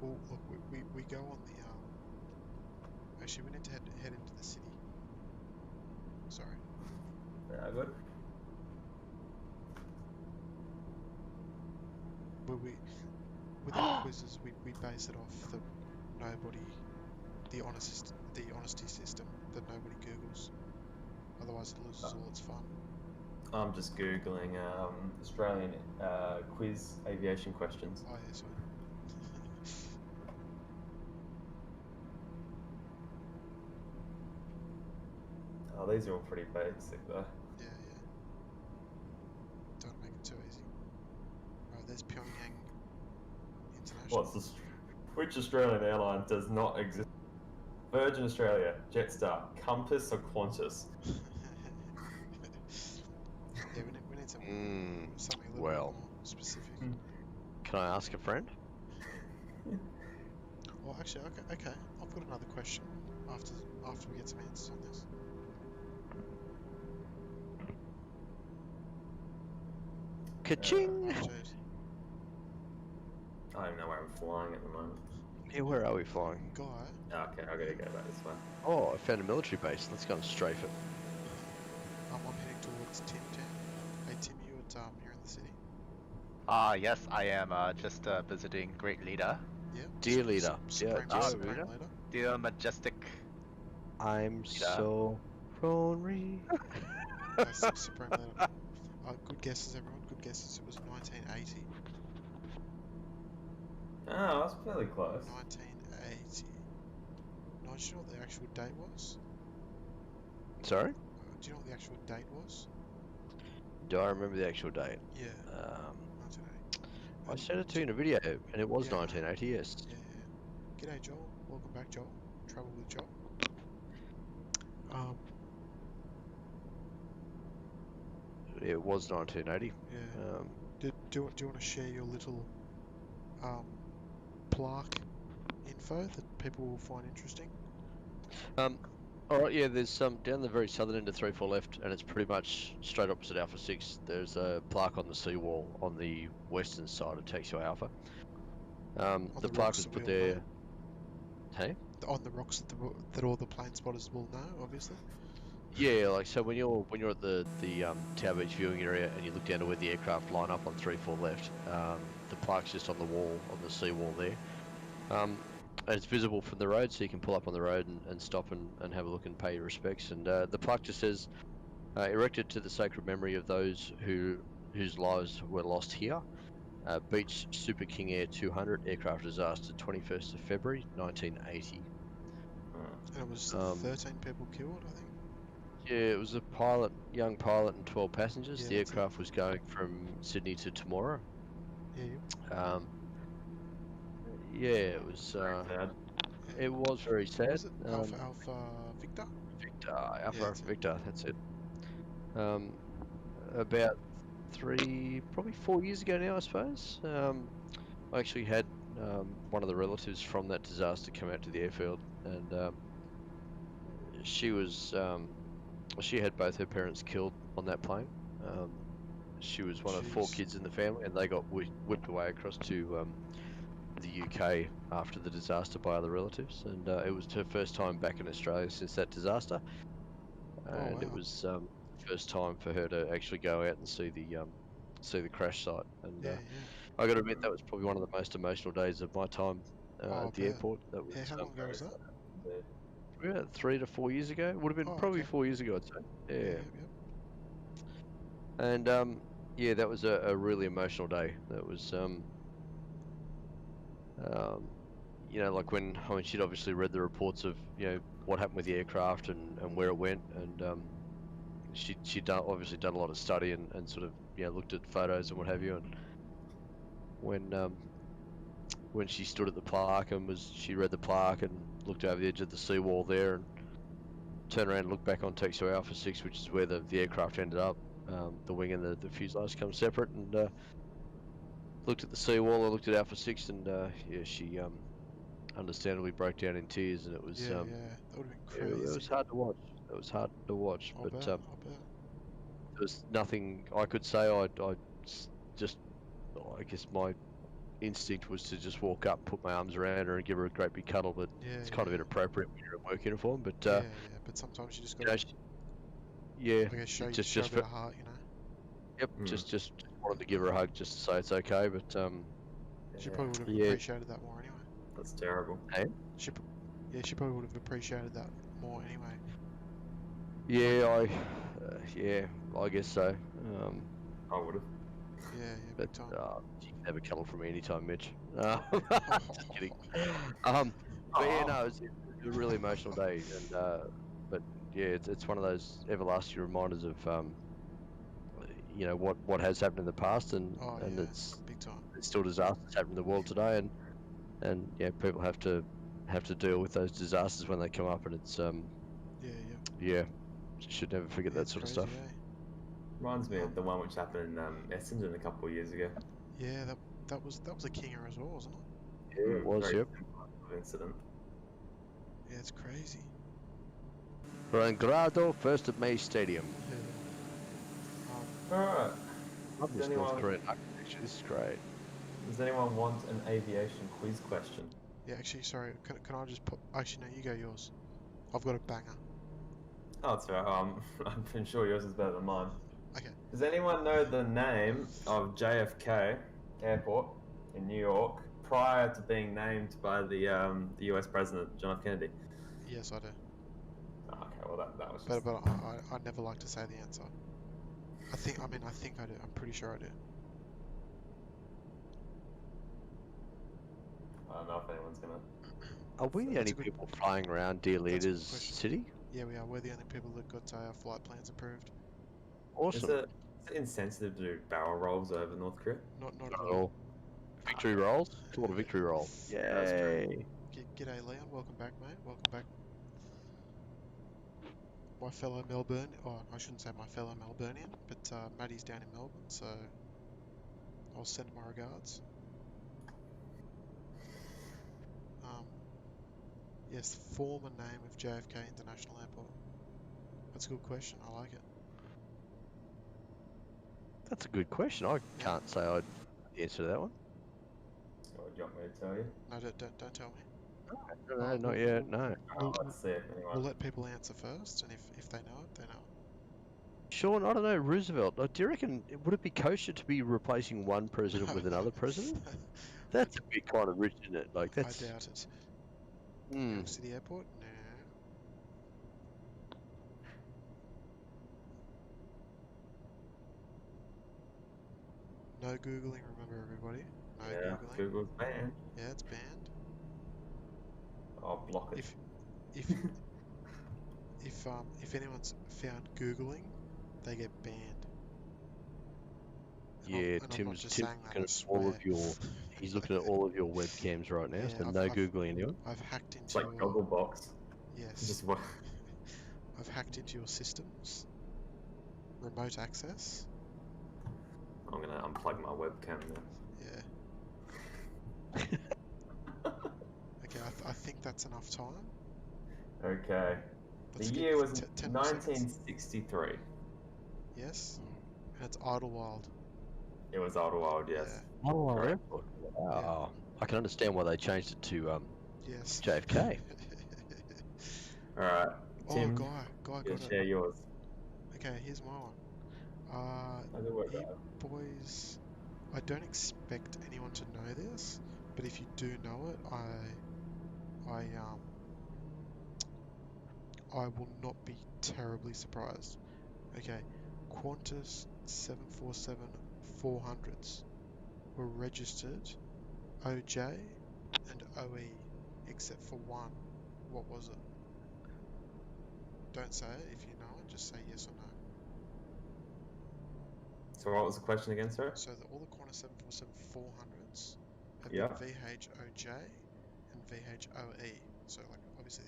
Well, look, we go on the Actually, we need to head into the city. Sorry. Yeah, good. But with our quizzes, we base it off the honesty system that nobody Googles. Otherwise, it loses all its fun. I'm just googling Australian quiz aviation questions. Oh yeah, sorry. Oh, these are all pretty basic though. Yeah. Don't make it too easy. Right, there's Pyongyang International. Which Australian airline does not exist? Virgin Australia, Jetstar, Compass, or Qantas? Yeah, we need something a little well. bit more specific. Can I ask a friend? Well, actually, okay. I'll put another question after we get some answers on this. Ka-ching! Oh, jeez. I don't know where I'm flying at the moment. Yeah, where are we flying? Guy, Oh, okay, I gotta go back this way. Oh, I found a military base. Let's go and strafe it. I'm heading towards Tim Town. Hey Tim, you're in the city. Yes, I am just visiting Great Leader. Yeah. Dear leader. Supreme Leader. Leader. The majestic. I'm so lonely. Supreme Leader. Good guesses, everyone. Good guesses. It was 1980. Oh, that's fairly close. 1980. No, do you know what the actual date was? Sorry? Do you know what the actual date was? Do I remember the actual date? Yeah. 1980. I sent it to you in a video, and it was Yeah, 1980, yes. Yeah. G'day, Joel. Welcome back, Joel. Trouble with Joel. It was 1980. Yeah. Do you want to share your little plaque info that people will find interesting? Alright, yeah, there's some down the very southern end of 3-4 left, and it's pretty much straight opposite Alpha 6. There's a plaque on the seawall on the western side of Taxi Alpha. The plaque was put there. Hey? On the rocks that all the plane spotters will know, obviously. Yeah, like so when you're at the Tower Beach viewing area and you look down to where the aircraft line up on 3-4 left, the plaque's just on the wall, on the seawall there. And it's visible from the road, so you can pull up on the road and stop and have a look and pay your respects. And the plaque just says, erected to the sacred memory of those whose lives were lost here. Beach Super King Air 200 aircraft disaster, 21st of February 1980. And it was 13 people killed, I think. Yeah, it was a young pilot and 12 passengers. Yeah, The aircraft was going from Sydney to Temora. Yeah. Yeah, it was. It was very sad. Was it Alpha Victor? Alpha Victor. That's it. About probably 4 years ago now, I suppose. I actually had one of the relatives from that disaster come out to the airfield, and she was. She had both her parents killed on that plane. She was one of 4 kids in the family, and they got whipped away across to the UK after the disaster by other relatives. And it was her first time back in Australia since that disaster. And wow. it was the first time for her to actually go out and see the crash site. And I got to admit, that was probably one of the most emotional days of my time at the airport. That was, how long ago was that? Yeah, 3 to 4 years ago. It would have been probably 4 years ago, I'd say. Yeah. And yeah, that was a really emotional day. That was you know, like when she'd obviously read the reports of what happened with the aircraft and where it went, and she'd obviously done a lot of study and sort of looked at photos and what have you, and when when she stood at the plaque and she read the plaque and looked over the edge of the seawall there and turned around and looked back on Texo Alpha 6, which is where the aircraft ended up. The wing and the fuselage come separate, and looked at the seawall and looked at Alpha 6, and yeah, she understandably broke down in tears, and it was Yeah, yeah, that would have been it crazy. was hard to watch. It was hard to watch, I'll but bet. there was nothing I could say. Just, I guess my instinct was to just walk up and put my arms around her and give her a great big cuddle, but Yeah, it's kind of yeah. inappropriate when you're in work uniform. But Yeah, yeah, but sometimes you just you know, gotta, yeah, I guess, show a just bit of heart, you know. yep, just wanted to give her a hug just to say it's okay. But She Yeah, probably would have Yeah. appreciated that more anyway. that's terrible. She probably would have appreciated that more anyway. yeah, yeah, I guess so. I would have. Yeah, yeah, But big time. you can have a cuddle from me anytime, Mitch. Just kidding. But yeah, no, it was a really emotional day, and but yeah, it's one of those everlasting reminders of you know what has happened in the past, and Oh yeah, big time. it's still disasters happening in the world today, and yeah, people have to deal with those disasters when they come up, and it's Yeah, yeah. yeah, should never forget Yeah, that it's sort crazy, of stuff. eh? Reminds me of the one which happened in Essendon a couple of years ago. Yeah, that was a kinger as well, wasn't it? Yeah, it was. Very Yep. similar incident. Yeah, it's crazy. Rangrado, 1st of May Stadium. Yeah. Alright. Love this North Korean architecture. This is great. Does anyone want an aviation quiz question? Yeah, actually, sorry. Can I just put? Actually, no. You go yours. I've got a banger. Oh, it's alright. I'm sure yours is better than mine. Okay. Does anyone know the name of JFK Airport in New York prior to being named by the US President John F. Kennedy? Yes, I do. Oh, okay, well that was just... But I never like to say the answer. I think I do. I'm pretty sure I do. I don't know if anyone's gonna... Are we the That's only a good- people flying around Dear that's a good Leaders question. City? Yeah, we are. We're the only people that got our flight plans approved. Awesome. Is it insensitive to do barrel rolls over North Korea? Not Not at at all. Victory rolls? It's a lot of victory roll. Yeah, that's true. Yay. G'day, Leon. Welcome back, mate. Welcome back. My fellow Melbourne. Oh, I shouldn't say my fellow Melburnian, but Maddie's down in Melbourne, so I'll send my regards. Yes, former name of JFK International Airport. That's a good question. I like it. That's a good question. I can't say I'd answer that one. What do you want me to tell you? No, don't tell me. No, not yet, no. Let's see if anyone... We'll let people answer first, and if they know it, they know it. Sean, I don't know, Roosevelt, do you reckon, would it be kosher to be replacing one president with another president? That's a bit kind of rich, isn't it? Like, that's... I doubt it. New Hmm. York City Airport? No. No Googling, remember everybody. No Yeah, Googling. Google's banned. Yeah, it's banned. I'll block it. If anyone's found Googling, they get banned. And Yeah, I'm not Tim's just saying that, looking I at all of swear. your... He's looking at all of your webcams right now, Yeah, so no Googling anyone. I've hacked It's into like your... Gogglebox. Yes. Just what? I've hacked into your systems. Remote access. I'm gonna unplug my webcam now. Yeah. Okay, I think that's enough time. Okay. Let's The get year was 10 more seconds. 1963. Yes. And it's Idlewild. It was Idlewild, yes. Yeah. Oh, Correct. wow. I can understand why they changed it to Yes. JFK. Alright. Tim, Guy you got share it. yours. Okay, here's my one. I know what You that. boys, I don't expect anyone to know this, but if you do know it, I will not be terribly surprised. Okay, Qantas 747-400s were registered OJ and OE, except for one. What was it? Don't say it. If you know it, just say yes or no. So what was the question again, sir? So all the Qantas 747-400s, have Yeah. been VHOJ and VHOE. So like obviously,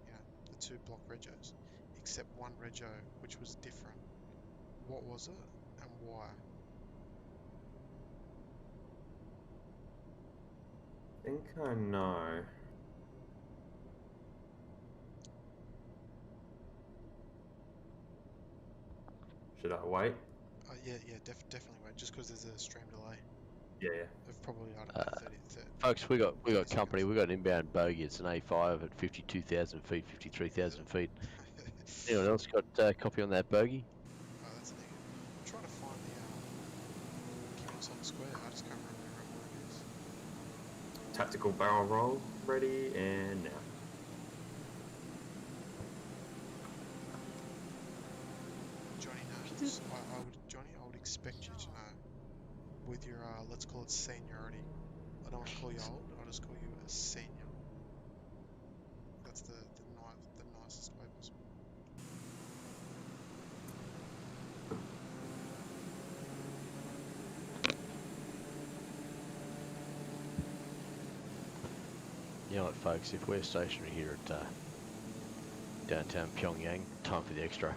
you know, the two block regos, except one rego which was different. What was it and why? I think I know. Should I wait? Yeah, definitely wait. Just because there's a stream delay Yeah. of probably, I don't know, 30, Folks, we got 30 company. seconds. We got an inbound bogey. It's an A5 at 52,000 feet, Is 53,000 it? feet. Anyone else got a copy on that bogey? Oh, that's negative. I'm trying to find the Kim Il Sung Square. I just can't remember where it is. Tactical barrel roll ready and now. Johnny knows. Johnny, I would expect you to know with your let's call it seniority. I don't want to call you old. I'll just call you a senior. That's the nicest way possible. You know what, folks? If we're stationary here at downtown Pyongyang, time for the extra.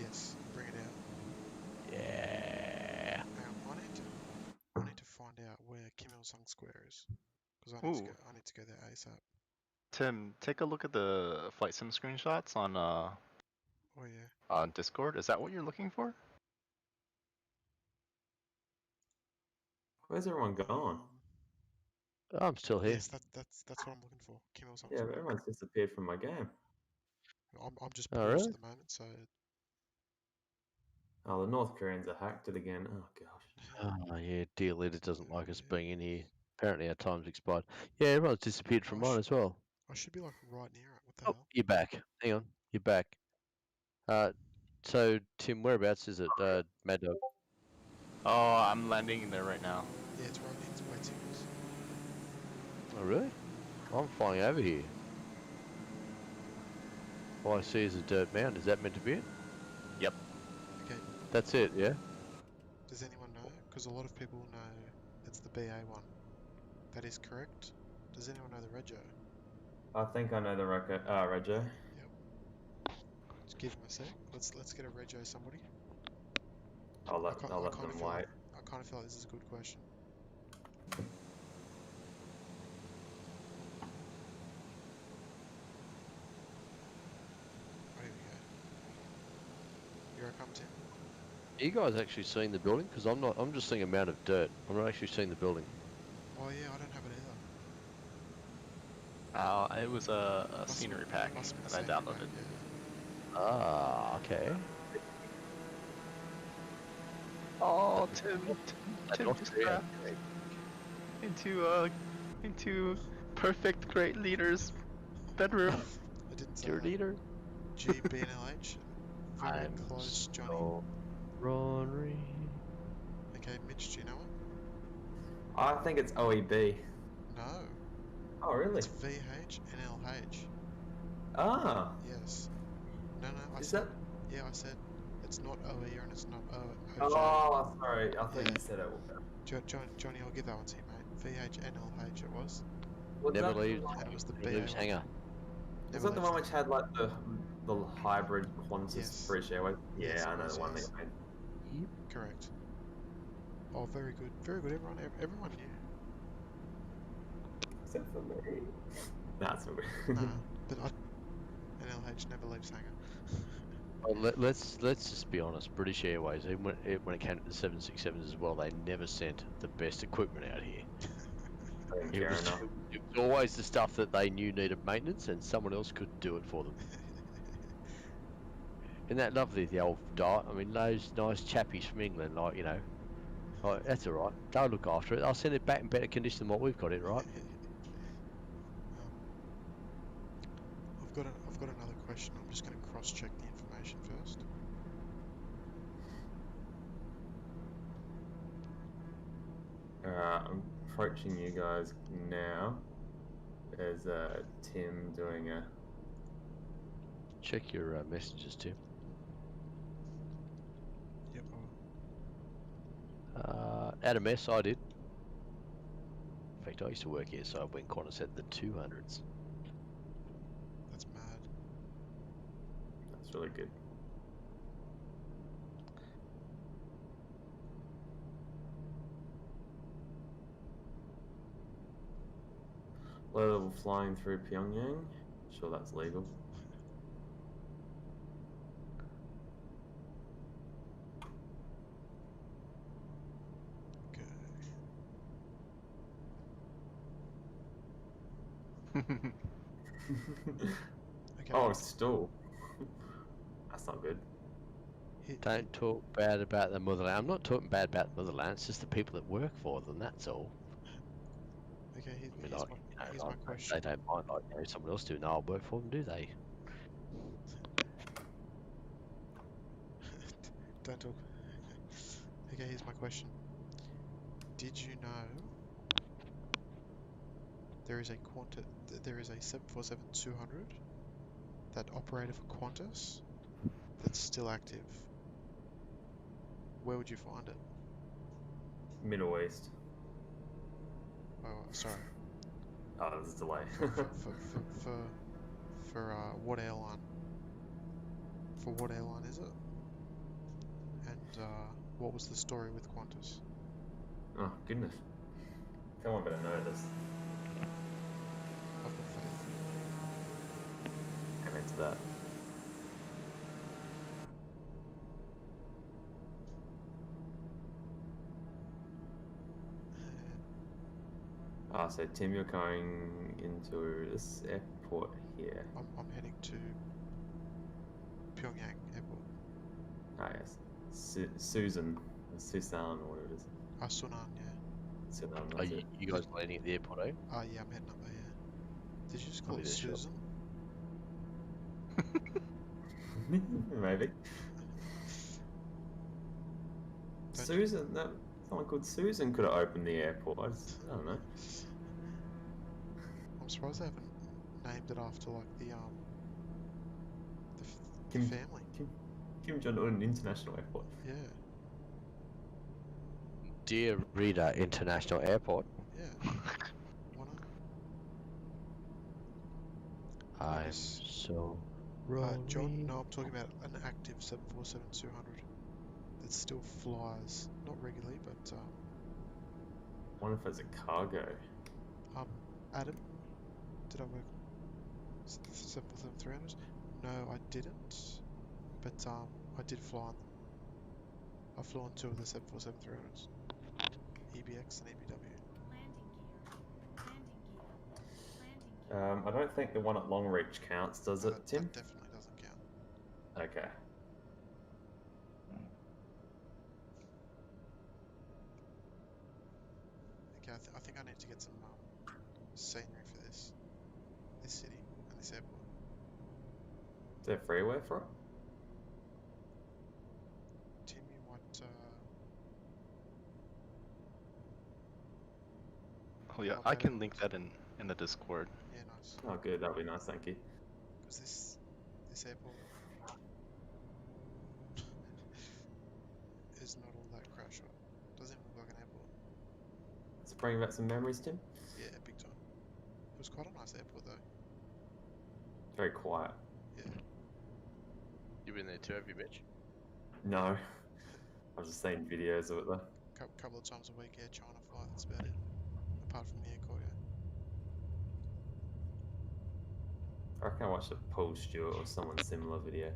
Yes, bring it out. Yeah. I need to find out where Kim Il Sung Square is because Ooh, I need to go there ASAP. Tim, take a look at the flight sim screenshots Oh yeah. on Discord. Is that what you're looking for? Where's everyone gone? I'm still here. Yes, that's what I'm looking for. Kim Il Sung Yeah, Square. everyone's disappeared from my game. I'm just Oh, paused really? at the moment, so Oh, the North Koreans have hacked it again. Oh gosh. Oh, yeah, dear leader doesn't like us being in here. Apparently our time's expired. Yeah, everyone's disappeared from mine as well. I should be like right near it. What the Oh, hell? you're back. Hang on, you're back. So, Tim, whereabouts is it, Mad Dog? Oh, I'm landing in there right now. Yeah, it's right. It's way too close. Oh, really? I'm flying over here. All I see is a dirt mound. Is that meant to be it? Yep. Okay. That's it, yeah? Does anyone know? Because a lot of people know it's the BA one. That is correct. Does anyone know the rego? I think I know the rego. Yep. Just give him a sec. Let's get a rego somebody. I'll I let kind of them feel wait. like this is a good question. Oh, here we go. Here I come, Tim. Are you guys actually seeing the building? Because I'm not. I'm just seeing a mound of dirt. I'm not actually seeing the building. Oh yeah, I don't have it either. It was a Must- scenery pack Must be the that I same pack, downloaded. yeah. Ah, okay. Oh, Tim North just Korea. crashed into perfect great leader's bedroom. I didn't say Dear that. leader. GBNLH. Very I'm close, Johnny. so Rory. Okay, Mitch, do you know it? I think it's OEB. No. Oh, really? It's VHNLH. Ah, Yes. No, I is said. that? Yeah, I said it's not OE and it's not OJ. Oh, sorry. I thought Yeah. you said it. Johnny, I'll give that one to you, mate. VHNLH it was. Was Never that leaves. And it was the Never leaves BA1. hanger. Was Never that the leaves one which had like the hybrid Qantas Yes. British Airways? Yeah, Yes, I it know was, the one yes. that you made. Correct. Oh, very good. Very good, everyone knew. Except for me. That's not Nah, good. but NLH never leaves hanger. Well, let's just be honest. British Airways, even when it came to the 767s as well, they never sent the best equipment out here. It Fair was, enough. it was always the stuff that they knew needed maintenance, and someone else could do it for them. Isn't that lovely, the old diet? I mean, those nice chappies from England, like, you know, like, that's all right. They'll look after it. I'll send it back in better condition than what we've got it, right? I've got another question. I'm just going to cross-check the information first. I'm approaching you guys now. There's Tim doing a. Check your messages, Tim. Yep, I will. Adam S, I did. fact, I used to work here, so when Qantas had the 200s. That's mad. That's really good. Low level flying through Pyongyang. Sure, that's legal. Okay. Okay. Oh, still. That's not good. Don't talk bad about the motherland. I'm not talking bad about the motherland. It's just the people that work for them. That's all. Okay, I mean, here's like, my question. they don't mind like someone else doing our work for them, do they? Don't talk. Okay, here's my question. Did you know there is a there is a 747-200 that operated for Qantas that's still active? Where would you find it? Middle East. Oh, sorry. Oh, there's a delay. For what airline? For what airline is it? And what was the story with Qantas? Oh, goodness. Someone better know this. I've got faith. I'm into that. Ah, so Tim, you're going into this airport here. I'm heading to Pyongyang Airport. Ah, yes. Susan, or whatever it is. Sunan, yeah. Susan, Are that's you, it. you guys landing at the airport, eh? Yeah, I'm heading up there, yeah. Did you just call I'll it be there shortly. Susan? Maybe. Don't Susan, that someone called Susan could have opened the airport. I don't know. I'm surprised they haven't named it after like the Kim- family. Kim Jong-un International Airport. Yeah, Dear Reader International Airport. yeah. Why not? I'm Nice. so John, rolling. no, I'm talking about an active 747-200 that still flies, not regularly, but I wonder if it's a cargo. Adam, did I work 747-300s? No, I didn't, but I did fly on them. I flew on two of the 747-300s, EBX and EBW. I don't think the one at Longreach counts, does it, Tim? That definitely doesn't count. Okay. Okay, I think I need to get some scenery for this city and this airport. Is there freeway for it? Tim, you might. Oh yeah, I can link that in the Discord. Yeah, nice. Oh, good. That'll be nice. Thank you. Because this airport is not all that crash hot. Doesn't even look like an airport. Let's bring back some memories, Tim. Yeah, big time. It was quite a nice airport though. Very quiet. Yeah. You been there too, have you, bitch? No. I've just seen videos of it though. Couple of times a week, Air China flight. That's about it. Apart from the air cargo. I reckon I watched a Paul Stewart or someone similar video.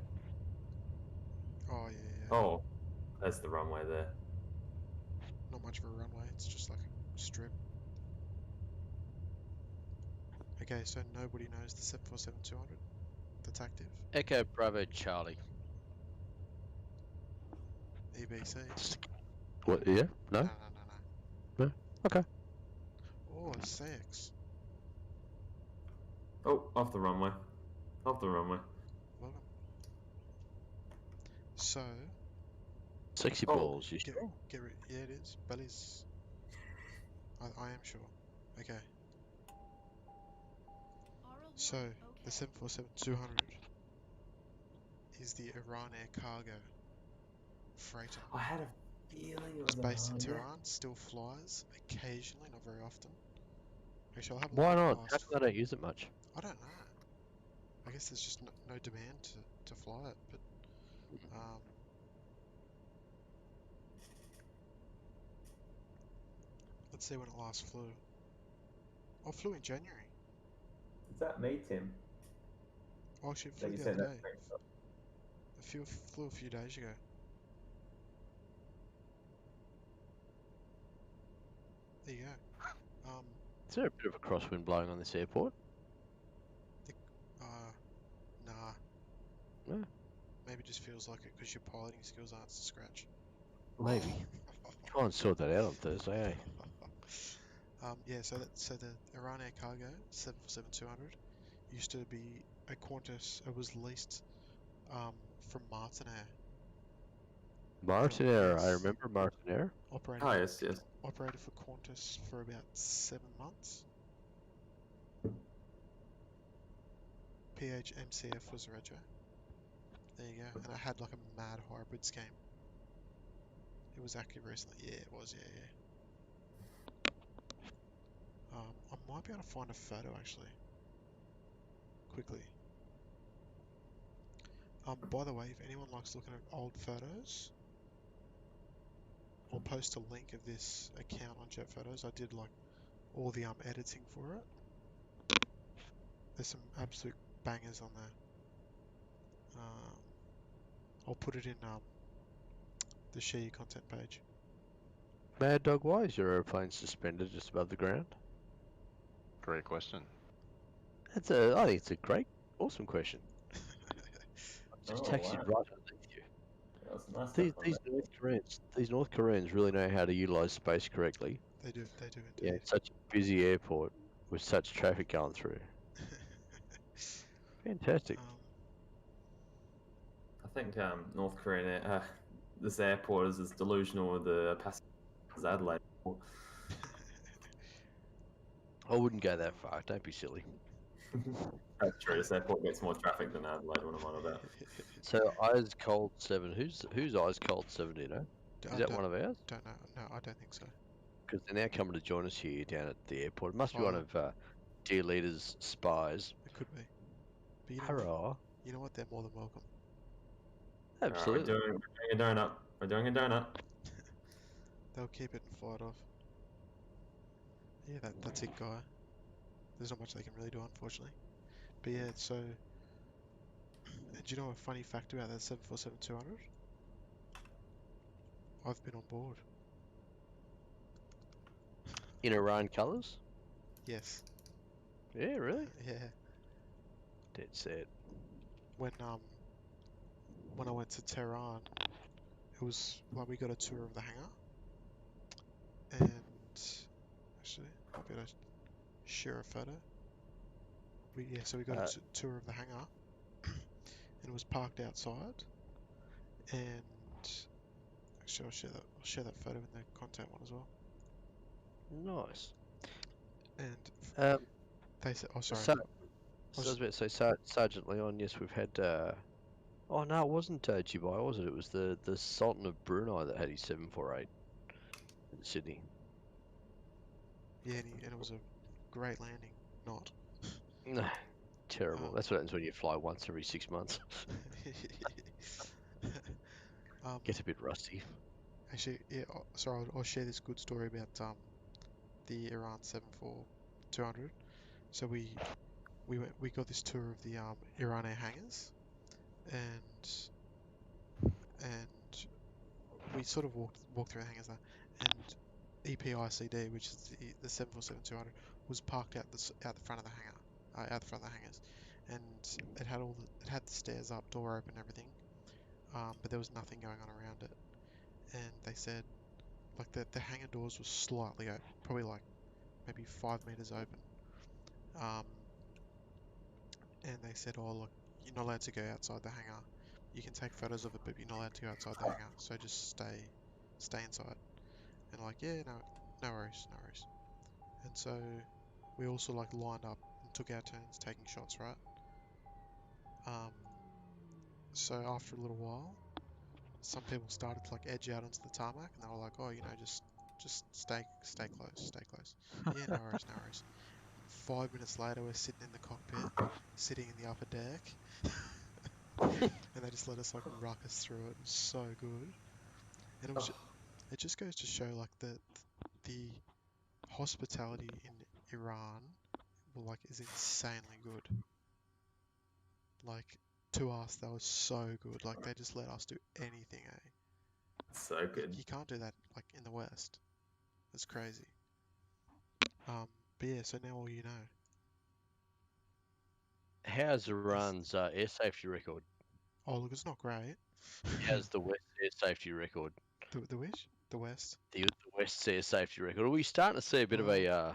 Oh yeah. Oh, that's the runway there. Not much of a runway. It's just like a strip. Okay, so nobody knows the 747-200 that's active. Echo Bravo Charlie. EBC. What? Yeah? No? No. Okay. Oh, CX. Oh, off the runway. Off the runway. Welcome. So. Sexy balls, you sure? Yeah, it is. Belly's. I am sure. Okay. So, the 747-200 is the Iran Air cargo freighter. I had a feeling it was It's based in Iran, yeah. Tehran, still flies occasionally, not very often. Actually, I'll have a Why look at not? How past. come they don't use it much? I don't know. I guess there's just no demand to fly it, but let's see when it last flew. Oh, it flew in January. Is that me, Tim? Oh, actually, it That flew you the sent other that day. screenshot? Flew a few days ago. There you go. Is there a bit of a crosswind blowing on this airport? Nah. No. Maybe it just feels like it because your piloting skills aren't to scratch. Maybe. Try and sort that out on Thursday, eh? Yeah, so the Iran Air Cargo 747-200 used to be a Qantas. It was leased from Martinair. Martinair, I Yes. remember Martinair. Operated Oh, for, yes, yes. operated for Qantas for about 7 months. PHMCF was the rego. There you go. And I had like a mad hybrid scheme. It was active recently. Yeah, it was. Yeah. I might be able to find a photo actually. Quickly. By the way, if anyone likes looking at old photos, I'll post a link of this account on Jet Photos. I did like all the editing for it. There's some absolute bangers on there. I'll put it in the share your content page. Mad Dog, why is your aeroplane suspended just above the ground? Great question. I think it's a great, awesome question. Just Oh, taxied wow. right underneath you. That's nice. These North Koreans really know how to utilize space correctly. They do Yeah, indeed. such a busy airport with such traffic going through. Fantastic. I think North Korean, this airport is as delusional with the passengers as Adelaide. I wouldn't go that far. Don't be silly. That's true. This airport gets more traffic than Adelaide. What I'm on about. So Eyes Cold 7. Who's Eyes Cold 7? Do you know? Is that one of ours? Don't know. No, I don't think so. Because they're now coming to join us here down at the airport. It must be one Oh, of Dear Leader's spies. it could be. But you know what? Hurrah! You know what? They're more than welcome. Absolutely. Alright, we're doing a donut. We're doing a donut. They'll keep it and fly it off. Yeah, that's it, guy. There's not much they can really do, unfortunately. But yeah, so... And do you know a funny fact about that 747-200? I've been on board. In Iran colours? Yes. Yeah, really? Yeah. Dead set. When I went to Tehran, it was like we got a tour of the hangar. And actually, I'll be able to share a photo. So we got a tour of the hangar, and it was parked outside. And actually, I'll share that photo in the content one as well. Nice. And they said, "Oh, sorry." So I was about to say, Sergeant Leon. Yes, we've had. Oh no, it wasn't Dubai, was it? It was the Sultan of Brunei that had his 748 in Sydney. Yeah, and it was a great landing. Not. No, terrible. That's what happens when you fly once every 6 months. Gets a bit rusty. Actually, yeah. Sorry, I'll share this good story about the Iran 747-200. So we got this tour of the Iran Air hangars, and we sort of walked through the hangars there, and EPICD, which is the 747-200, was parked out the front of the hangar, out the front of the hangars, and it had the stairs up, door open, everything, but there was nothing going on around it, and they said like the hangar doors were slightly open, probably like maybe 5 meters open, and they said, oh look, you're not allowed to go outside the hangar. You can take photos of it, but you're not allowed to go outside the hangar. So just stay inside. And like, yeah, no worries. And so we also like lined up and took our turns taking shots, right? So after a little while, some people started to like edge out onto the tarmac, and they were like, oh, just stay close. Yeah, no worries. 5 minutes later, we're sitting in the cockpit, sitting in the upper deck, and they just let us like ruckus through it. It was so good, and it just goes to show like the hospitality in Iran, like, is insanely good. Like, to us, that was so good. Like, they just let us do anything, eh? So good. You can't do that like in the West. It's crazy. But yeah, so now all you know. How's Iran's air safety record? Oh, look, it's not great. How's the West air safety record? The which? The West? The West's air safety record. Are we starting to see a bit of a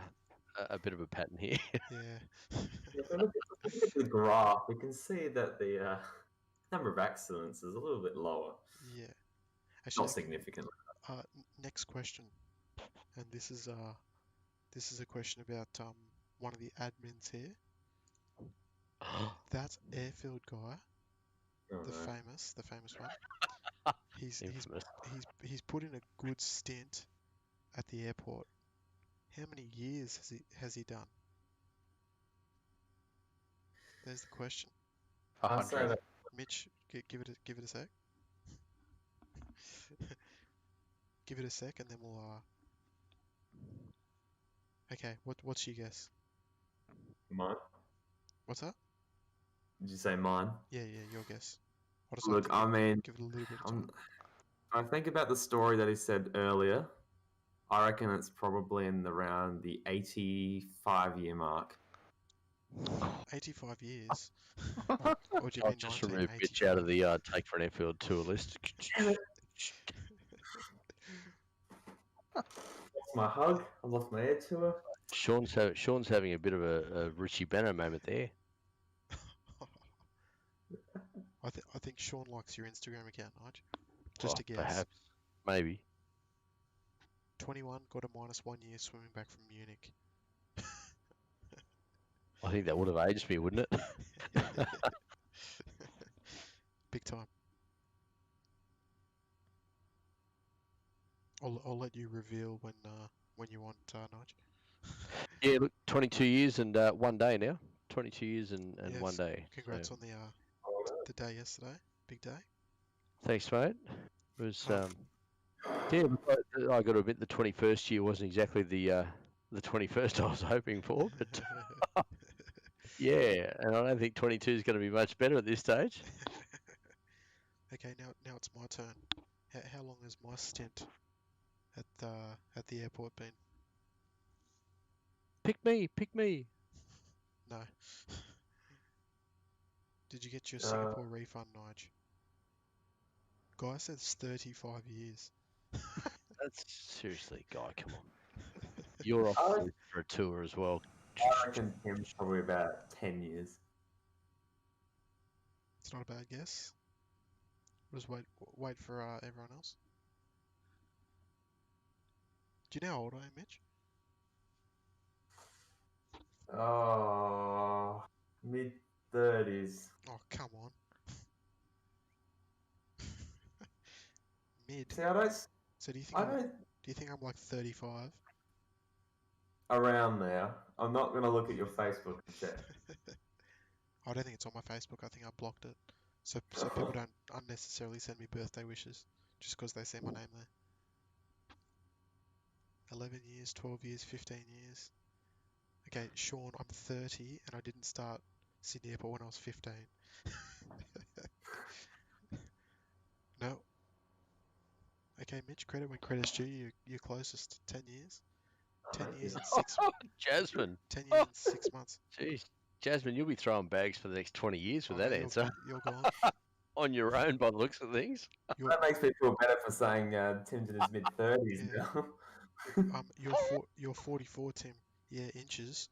bit of a pattern here? Yeah. If we look at the graph, we can see that the number of accidents is a little bit lower. Yeah. Not Actually, significantly. next question, and this is a question about one of the admins here. That airfield guy, Oh, the no. famous one. He's Infamous. put in a good stint at the airport. How many years has he done? There's the question. I say 100. that Mitch, give it a sec. Give it a sec, and then we'll. Okay, what's your guess? mine. What's that? Did you say mine? Yeah, your guess. I just Look, like to I mean, give it a little bit of time. I think about the story that he said earlier. I reckon it's probably in around the 85-year mark. 85 years? Or do you I'll mean just remove Mitch out 1985? of the take for an airfield tour list. Lost my hug. I lost my air tour. Sean's having a bit of a Richie Benner moment there. I think Sean likes your Instagram account, Nige. Just a guess. Perhaps, maybe. 21, got a -1 year swimming back from Munich. I think that would have aged me, wouldn't it? Big time. I'll let you reveal when you want, Nige. Yeah, look, 22 years and 1 day now. 22 years and Yes, 1 day. Congrats So, on the day yesterday. Big day. thanks, mate. It was Um, yeah. I got to admit, the 21st year wasn't exactly the 21st I was hoping for, but yeah, and I don't think 22 is going to be much better at this stage. Okay, now it's my turn. How long has my stint at the airport been? Pick me. No. Did you get your Singapore refund, Nige? Guy says 35 years. That's seriously, guy, come on. You're off I for a tour as well. reckon Tim's probably about 10 years. It's not a bad guess. We'll just wait for everyone else. Do you know how old I am, Mitch? Oh, mid-30s. Oh, come on. Mid. See, I don't. So do you think I I'm don't. do you think I'm like 35? Around there. I'm not gonna look at your Facebook and check. I don't think it's on my Facebook. I think I blocked it. So people don't unnecessarily send me birthday wishes just because they see my name there. 11 years, 12 years, 15 years. Okay, Sean, I'm 30 and I didn't start Sydney Airport when I was 15. No. Okay, Mitch, credit when credit's due. You're closest. 10 years. 10 years and 6 Jasmine. 10 years and 6 months. Jeez, Jasmine, you'll be throwing bags for the next 20 years with Oh, that no, answer. You're gone. On your own, by the looks of things. That makes me feel better for saying Tim's in his mid-30s Yeah. now. You're 44, Tim. Yeah, inches.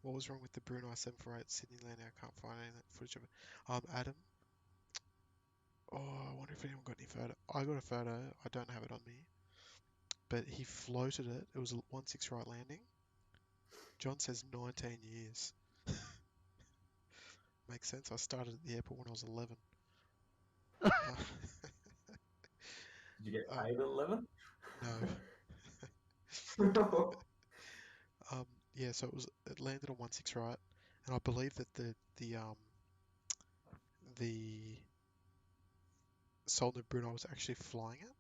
What was wrong with the Brunei 748 Sydney landing? I can't find any footage of it. Adam. Oh, I wonder if anyone got any photo. I got a photo. I don't have it on me. But he floated it. It was a 1-6 right landing. John says 19 years. Makes sense. I started at the airport when I was 11. Did you get paid at 11? No. No. Yeah, so it landed on 1-6 right, and I believe that the Solomon Bruno was actually flying it,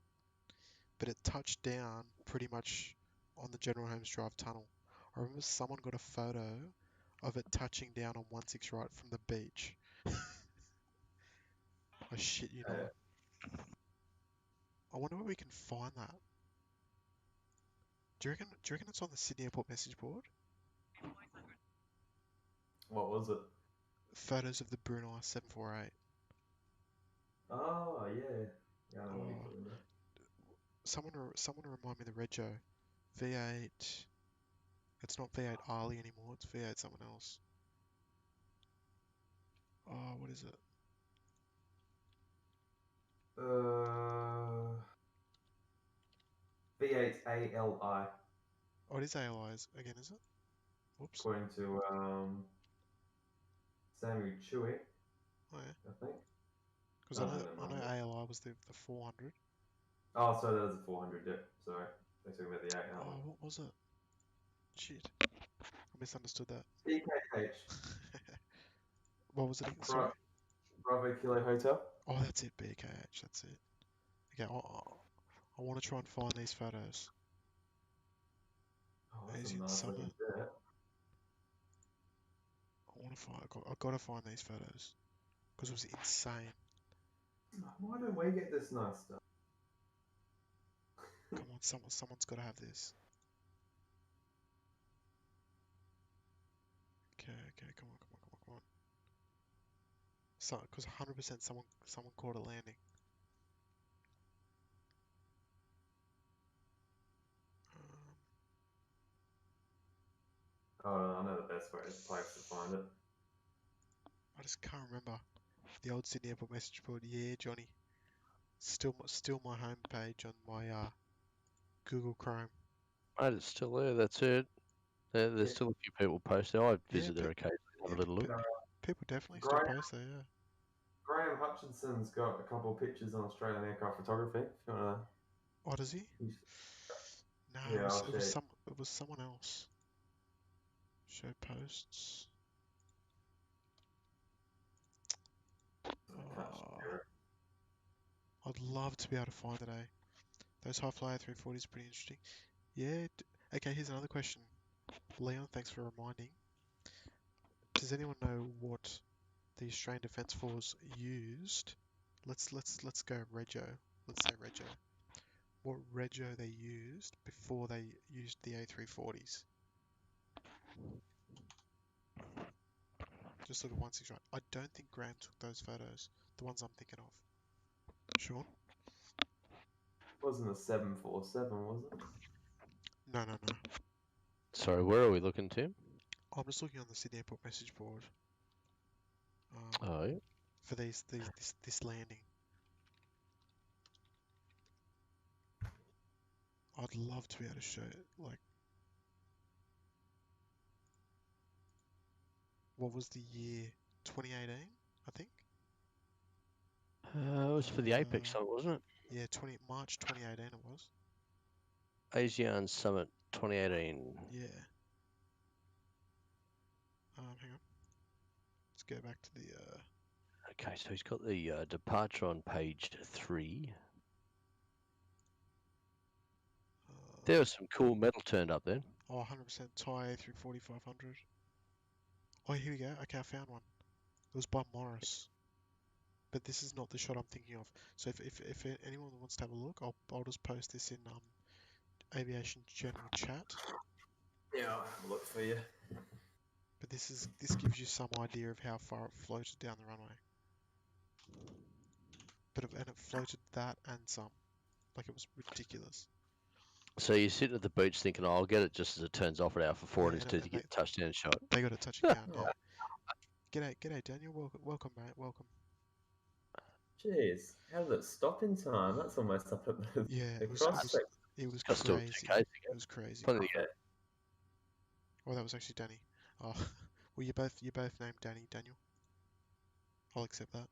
but it touched down pretty much on the General Holmes Drive tunnel. I remember someone got a photo of it touching down on 1-6 right from the beach. I shit you not. I wonder where we can find that. Do you reckon it's on the Sydney Airport message board? What was it? Photos of the Brunei 748. Oh yeah. Yeah, I know what you're Oh, talking about. someone remind me of the Rego. V8. It's not V8 Ali anymore. It's V8 someone else. Oh, what is it? V8 ALI, Oh, it is ALI's again, is it? Whoops. according to Samu Chewy, Oh yeah. I think. Because No, no, I know no. ALI was the 400. Oh, so that was a 400 dip. Sorry. They're talking about the 8 Oh, aren't what was it? Shit. I misunderstood that. they? BKH. What was it again? Bra- Sorry? Bravo Kilo Hotel. Oh, that's it. BKH. That's it. Okay, I want to try and find these photos. Oh, that's a Asian nice looking Summit. jet. I want to find. I gotta find these photos because it was insane. Why don't we get this nice stuff? Come on, someone's got to have this. Okay, come on. So, because 100% someone caught a landing. Um, Oh, I know the best place to find it. I just can't remember the old Sydney Airport message board. Yeah, Johnny. Still my homepage on my Google Chrome. Mate, it's still there. That's it. There's Yeah. still a few people posting. I Yeah, visit there occasionally, have yeah, a little look. people definitely still Graham, post there. Yeah. Graham Hutchinson's got a couple of pictures on Australian aircraft photography. If you wanna, Oh, does he? No, yeah, I'll share. it was someone else. Show posts. Oh, I'd love to be able to find it, eh? Those high flyer 340s are pretty interesting. Yeah. Okay, here's another question. Leon, thanks for reminding. Does anyone know what the Australian Defence Force used? Let's go Rego. Let's say Rego. What Rego they used before they used the A340s? Just look at 1-6 right. I don't think Graham took those photos. The ones I'm thinking of. Sean? Wasn't a 747, was it? No. Sorry, where are we looking, Tim? I'm just looking on the Sydney Airport message board. Oh, yeah. For this landing. I'd love to be able to show it. Like, what was the year? 2018, I think. It was for the Apex Uh, Summit, wasn't it? yeah, March 2018 it was. ASEAN Summit 2018. Yeah. Hang on. Let's go back to the. Okay, so he's got the departure on page 3. There was some cool metal turned up then. Oh, 100% Thai A340 500. Oh, here we go. Okay, I found one. It was by Morris. But this is not the shot I'm thinking of. So if anyone wants to have a look, I'll just post this in aviation general chat. Yeah, I'll have a look for you. But this gives you some idea of how far it floated down the runway. And it floated that and some. Like, it was ridiculous. So you're sitting at the beach thinking, oh, I'll get it just as it turns off at Alpha 4 Yeah, instead and you get the touchdown shot. they got it touching down, yeah. G'day Daniel, welcome mate, welcome. Jeez, how did it stop in time? That's almost up at the, Yeah, the it was cross-section. Got still crazy. 2Ks It again. was crazy. Plenty to go. Oh, that was actually Danny. Oh, well, you both named Danny, Daniel. I'll accept that.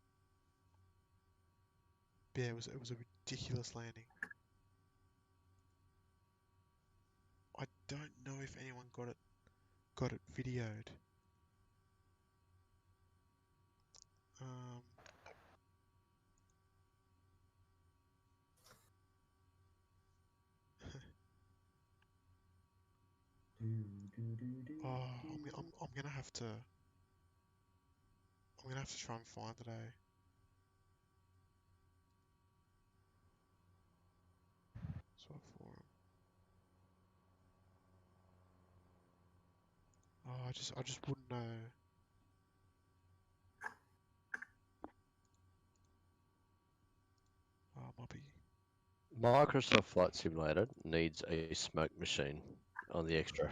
But yeah, it was a ridiculous landing. I don't know if anyone got it got it videoed. Um, I'm gonna have to. I'm gonna have to try and find it. So forum. Oh, I just wouldn't know. Oh, might be. Microsoft Flight Simulator needs a smoke machine on the extra.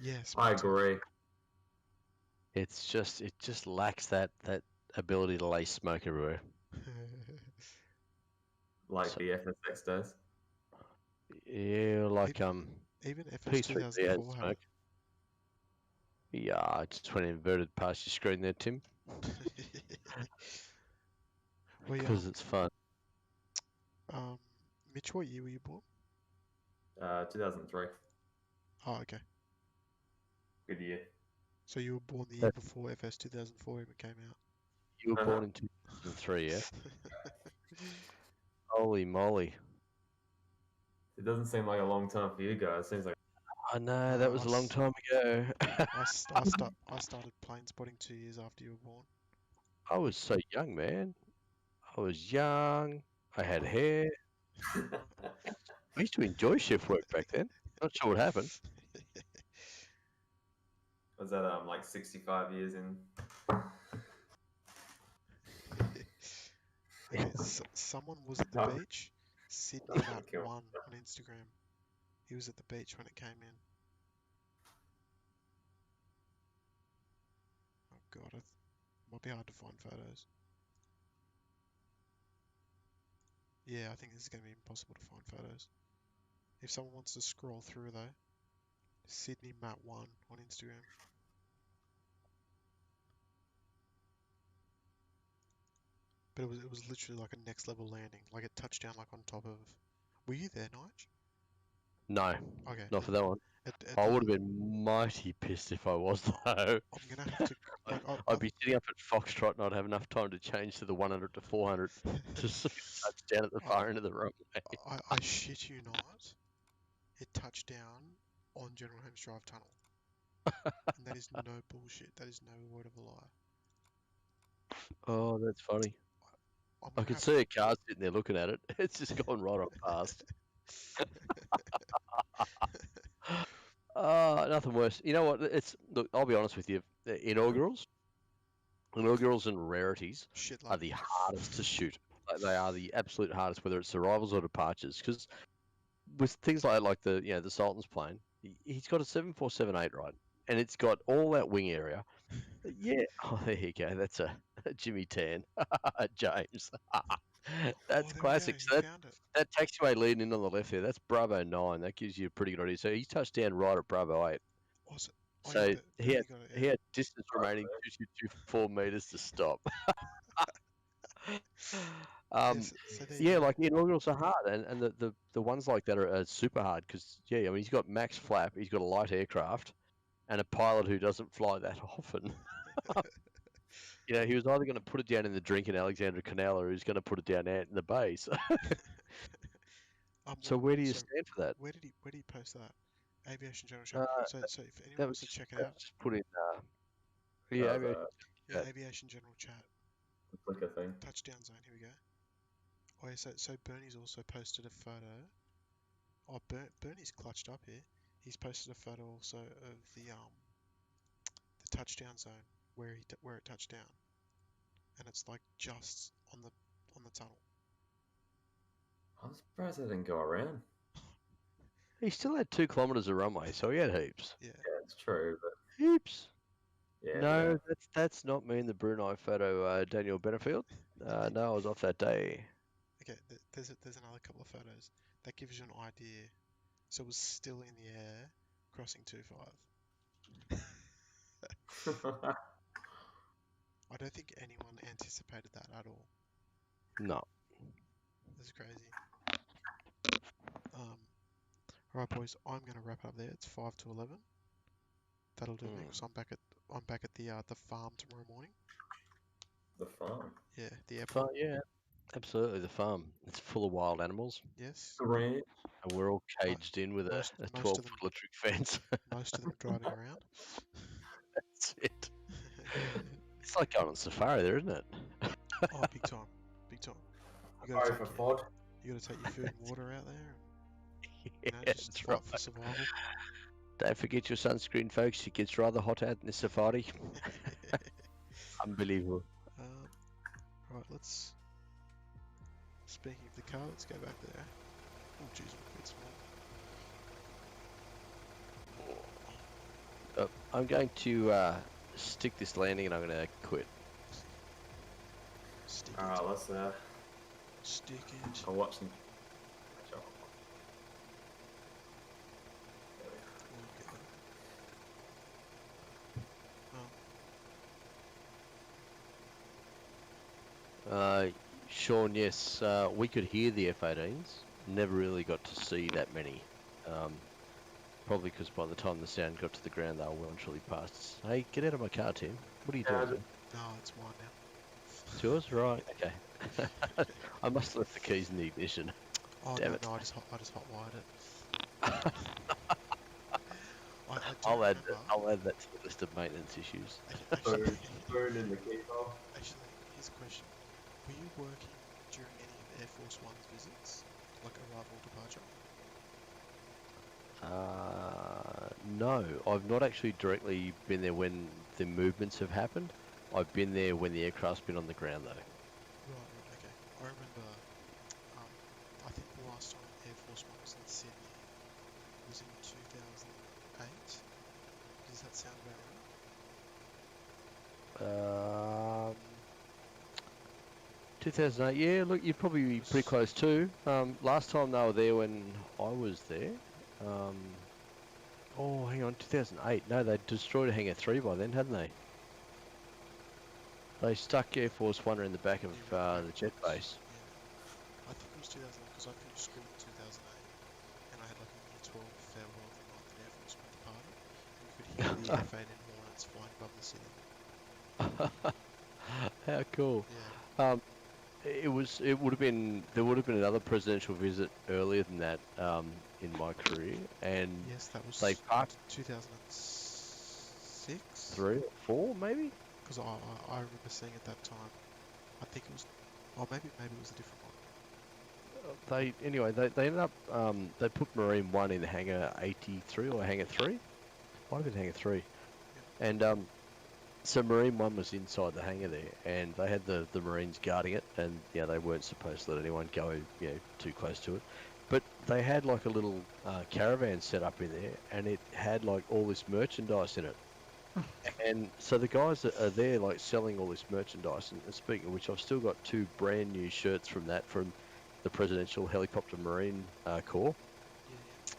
Yes, I me too. agree. It just lacks that ability to lay smoke everywhere. Like So, the FSX does. yeah, like Even FS P3B had 2004 had smoke. Yeah, I just went inverted past your screen there, Tim, it. Well, because it's fun. um, Mitch, what year were you born? 2003. Oh, okay. Good year. So you were born the year That- before FS 2004 even came out. You were born in 2003, yeah? Holy moly! It doesn't seem like a long time for you guys. It seems like I know that Nah, was a long time ago. I started plane spotting 2 years after you were born. I was so young, man. I was young. I had hair. I used to enjoy shift work back then. Not sure what happened. was that like 65 years in? Okay, so someone was at the No, beach. Sydney nothing Matt kill. 1 on Instagram. He was at the beach when it came in. Oh god, it might be hard to find photos. Yeah, I think this is going to be impossible to find photos. If someone wants to scroll through though, Sydney Matt 1 on Instagram. But it was literally like a next level landing. Like it touched down like on top of. Were you there, Nige? No, Okay. not for that one. At I would have been mighty pissed if I was though. I'm gonna have to like I'd be sitting up at Foxtrot and I'd have enough time to change to the 100 to 400 to see it touch down at the far end of the runway. I shit you not. It touched down on General Holmes Drive Tunnel. And that is no bullshit. That is no word of a lie. Oh, that's funny. I'm I gonna could have see a car sitting there looking at it. It's just gone right on past. Nothing worse. You know what? Look. I'll be honest with you. Inaugurals and rarities shit are luck. the hardest to shoot. Like, they are the absolute hardest, whether it's arrivals or departures. Because with things like the Sultan's plane, he's got a 747-8, right, and it's got all that wing area. Yeah. Oh, there you go. That's a Jimmy Tan, James. Oh, That's there we go. classic. You So found it. that taxiway leading in on the left there, that's Bravo 9. That gives you a pretty good idea. So he's touched down right at Bravo 8. Was it? Oh yeah, So Bernie got it. he Yeah. had distance remaining 224 meters to stop. Yes. So there you Yeah, go. like inaugurals are hard, and the ones like that are super hard because yeah, I mean he's got max flap, he's got a light aircraft, and a pilot who doesn't fly that often. You know, he was either going to put it down in the drink in Alexandra Canal or he was going to put it down out in the bay. So, so where do you stand for that? Where did he post that? Aviation General Chat. Uh, So if anyone that wants was to just, check it that out, was just put in. That Yeah, was aviation yeah, chat. Aviation General Chat. the Flickr thing. Touchdown zone. Here we go. Oh yeah, so Bernie's also posted a photo. Oh, Bernie's clutched up here. He's posted a photo also of the touchdown zone where it touched down, and it's like just on the tunnel. I'm surprised I didn't go around. He still had 2 kilometers of runway, so he had heaps. Yeah. Yeah, it's true, but Heaps. yeah. No, that's not me in the Brunei photo, Daniel Benefield. No, I was off that day. Okay. There's another couple of photos that gives you an idea. So it was still in the air, crossing 2.5. No. I don't think anyone anticipated that at all. No. This is crazy. Alright, boys, I'm going to wrap up there. It's 5 to 11. That'll do, mate. 'Cause I'm back at the farm tomorrow morning. The farm. Yeah, the airport. Yeah, absolutely. The farm. It's full of wild animals, Yes. Green. and we're all caged in with a Most of 12-foot them electric fence. most of them driving around. That's it. It's like going on safari there, isn't it? Oh, big time, big time. You gotta Sorry take for your, Fod. you gotta take your food and water out there. Yeah, Just that's fight right. for survival. Don't forget your sunscreen, folks. It gets rather hot out in the safari. Unbelievable. Right, let's. Speaking of the car, let's go back there. Oh, jeez, I'm a bit small. I'm going to stick this landing and I'm going to quit. Stick it. Alright, let's Stick it. I'll watch them. Sure. We'll go. Sean, yes, we could hear the F-18s. Never really got to see that many. Probably because by the time the sound got to the ground, they were well and truly past us. Hey, get out of my car, Tim. What are you doing? Man? No, it's mine now. It's yours? Right, okay. I must have left the keys in the ignition. Oh Damn no, it. no, I just hot wired it. I do I'll add remember. that to the list of maintenance issues. Actually, Burn in the keyhole. actually, here's a question. Were you working during any of Air Force One's visits? Like arrival, departure? No, I've not actually directly been there when the movements have happened. I've been there when the aircraft's been on the ground, though. Right, okay. I remember, I think the last time Air Force One was in Sydney was in 2008. Does that sound about right? 2008, yeah, look, you'd probably be pretty close too. Last time they were there when I was there. Oh, hang on, 2008. No, they destroyed a Hangar 3 by then, hadn't they? They stuck Air Force One in the back of the jet base. Yeah. I think it was 2008 because I finished school in 2008 and I had like a year 12 farewell the night that Air Force One departed. And you could hear the F-18 Hornets flying above the city. How cool. Yeah. It would have been, there would have been another presidential visit earlier than that in my career, and Yes, that was they parked 2006? 3 or 4 maybe. Because I remember seeing at that time. I think it was, or maybe it was a different one. They ended up they put Marine 1 in Hangar 83 or Hangar 3. Might have been Hangar 3. Yeah. And so Marine 1 was inside the hangar there, and they had the Marines guarding it, and yeah, they weren't supposed to let anyone go too close to it. But they had like a little caravan set up in there, and it had like all this merchandise in it. And so the guys that are there like selling all this merchandise, and speaking of which, I've still got 2 brand new shirts from the Presidential Helicopter Marine Corps.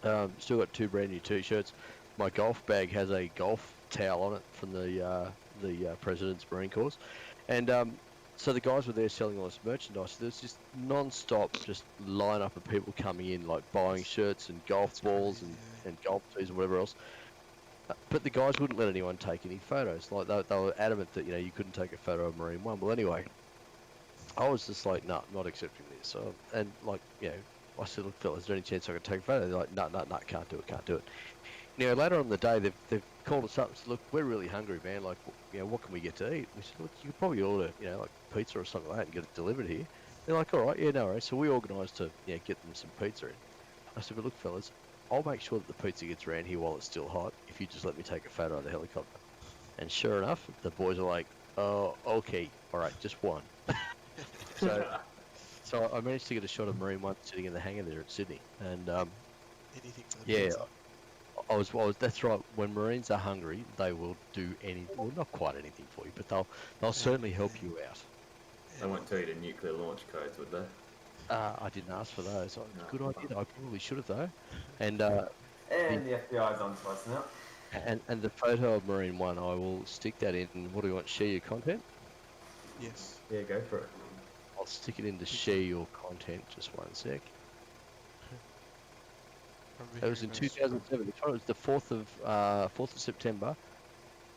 Yeah. Still got 2 brand new t-shirts. My golf bag has a golf towel on it from the President's Marine Corps, and so the guys were there selling all this merchandise. There's just non-stop just line up of people coming in, like buying shirts and golf balls and golf tees and whatever else. But the guys wouldn't let anyone take any photos. Like they were adamant that you couldn't take a photo of Marine 1. Well, anyway, I was just like, no, not accepting this. So, and like I said, look, fellas, is there any chance I could take a photo? They're like, no, can't do it. Later on in the day, they've called us up and said, look, we're really hungry, man. Like, what can we get to eat? We said, look, you could probably order, like pizza or something like that and get it delivered here. They're like, all right, yeah, no worries. So we organised to, get them some pizza in. I said, but look, fellas, I'll make sure that the pizza gets around here while it's still hot if you just let me take a photo of the helicopter. And sure enough, the boys are like, oh, okay, all right, just one. So I managed to get a shot of Marine 1 sitting in the hangar there at Sydney. And Anything for the yeah, pizza. that's right. When Marines are hungry, they will do well, not quite anything for you, but they'll certainly help you out. They won't tell you the nuclear launch codes, would they? I didn't ask for those. No. Good idea. I probably should have though. And And the FBI's on to us now. and the photo of Marine 1, I will stick that in. What do you want? Share your content? Yes. Yeah, go for it. I'll stick it into share your content. Just one sec. remember That was hearing in those. 2007. This one was the 4th of September,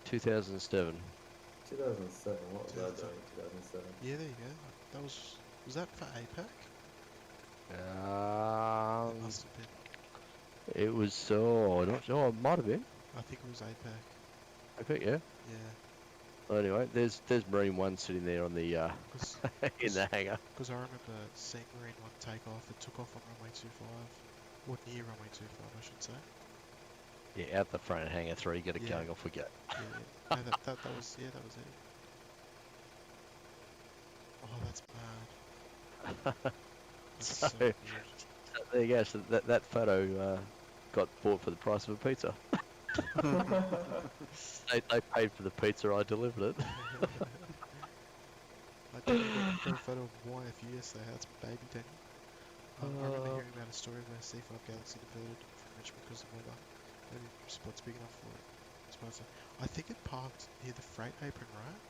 2007. 2007. What was I 2007. doing in 2007? Yeah, there you go. That was that for APAC? It Um, must have been. it was not sure. It might have been. I think it was APAC. I think yeah. Yeah, Well, anyway, there's Marine One sitting there on the because in the hangar. I remember seeing Marine One take off. It took off on runway 25, or near runway 25, I should say. Yeah, out the front of hangar 3, get it Yeah. going, off we go. Yeah, no, that was that was it. Oh, that's mad. That's so So, good. there you go. So that photo got bought for the price of a pizza. They paid for the pizza. I delivered it. I got a photo of my wife yesterday. That's my baby, Danny. I remember hearing about a story where C5 Galaxy diverted from Richmond because of weather. Maybe spot's big enough for it. I think it parked near the freight apron, right?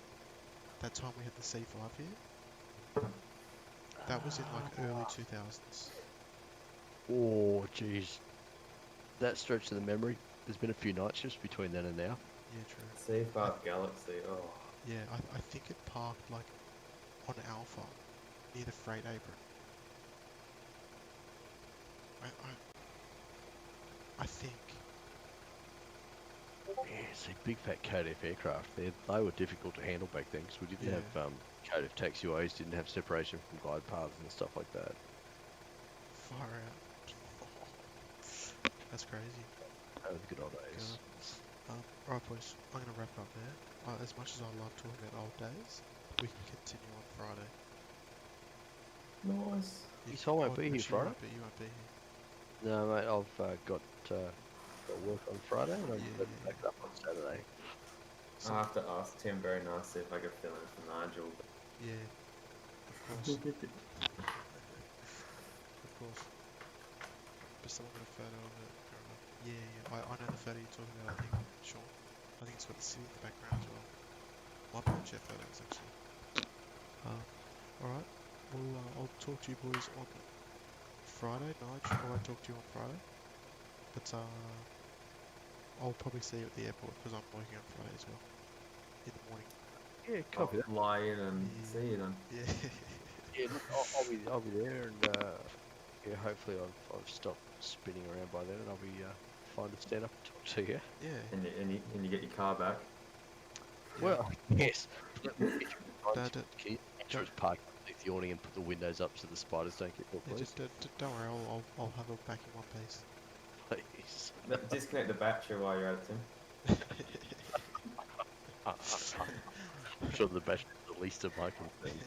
That time we had the C5 here. That was in like early 2000s. Oh, jeez. That stretch of the memory. There's been a few night shifts between then and now. Yeah, true. C5 Galaxy. Oh. Yeah, I think it parked like on Alpha near the freight apron. I think. Yeah, see, big fat KDF aircraft. They were difficult to handle back then because we didn't Yeah. have KDF taxiways, didn't have separation from glide paths and stuff like that. Far out. That's crazy. That was the good old days. Alright boys, I'm going to wrap up there. As much as I love talking about old days, we can continue on Friday. Nice. You told me I'd be here actually, Friday? You won't be here. No, mate, I've got work on Friday and I'm Yeah, back up on Saturday. I have to ask Tim very nicely if I could fill in for Nigel. Yeah, of course. Of course. But someone got a photo of it. Yeah, I know the photo you're talking about, I think, Sean. I think it's got the city in the background as well. Might be on Jeff photos, actually. Alright, well, I'll talk to you boys on Friday. Nige, I won't talk to you on Friday. But, I'll probably see you at the airport because I'm working on Friday as well. In the morning. Yeah, copy that. Fly in and see you then. Yeah. Yeah, look, I'll be there and yeah, hopefully I've stopped spinning around by then and I'll be fine to stand up and talk to you. Yeah. And you get your car back. Well, yes. Make sure it's parked underneath the awning and put the windows up so the spiders don't get caught, Yeah, please. just don't worry, I'll have it back in one piece. Please. Disconnect the battery while you're at it, Tim. I'm sure the battery is the least of my concerns.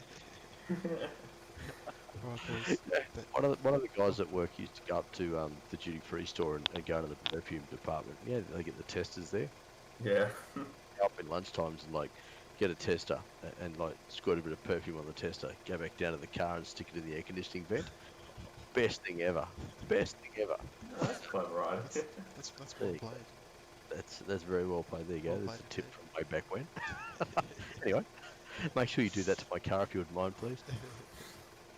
Alright boys. One of the guys at work used to go up to the duty free store and go to the perfume department. Yeah, they get the testers there. Yeah. Up in lunchtimes and like get a tester and like squirt a bit of perfume on the tester. Go back down to the car and stick it in the air conditioning vent. Best thing ever. Best thing ever. That's clever, right? That's well played. That's very well played. There you go. Well There's a played tip indeed. from way back when. Anyway, make sure you do that to my car if you wouldn't mind, please.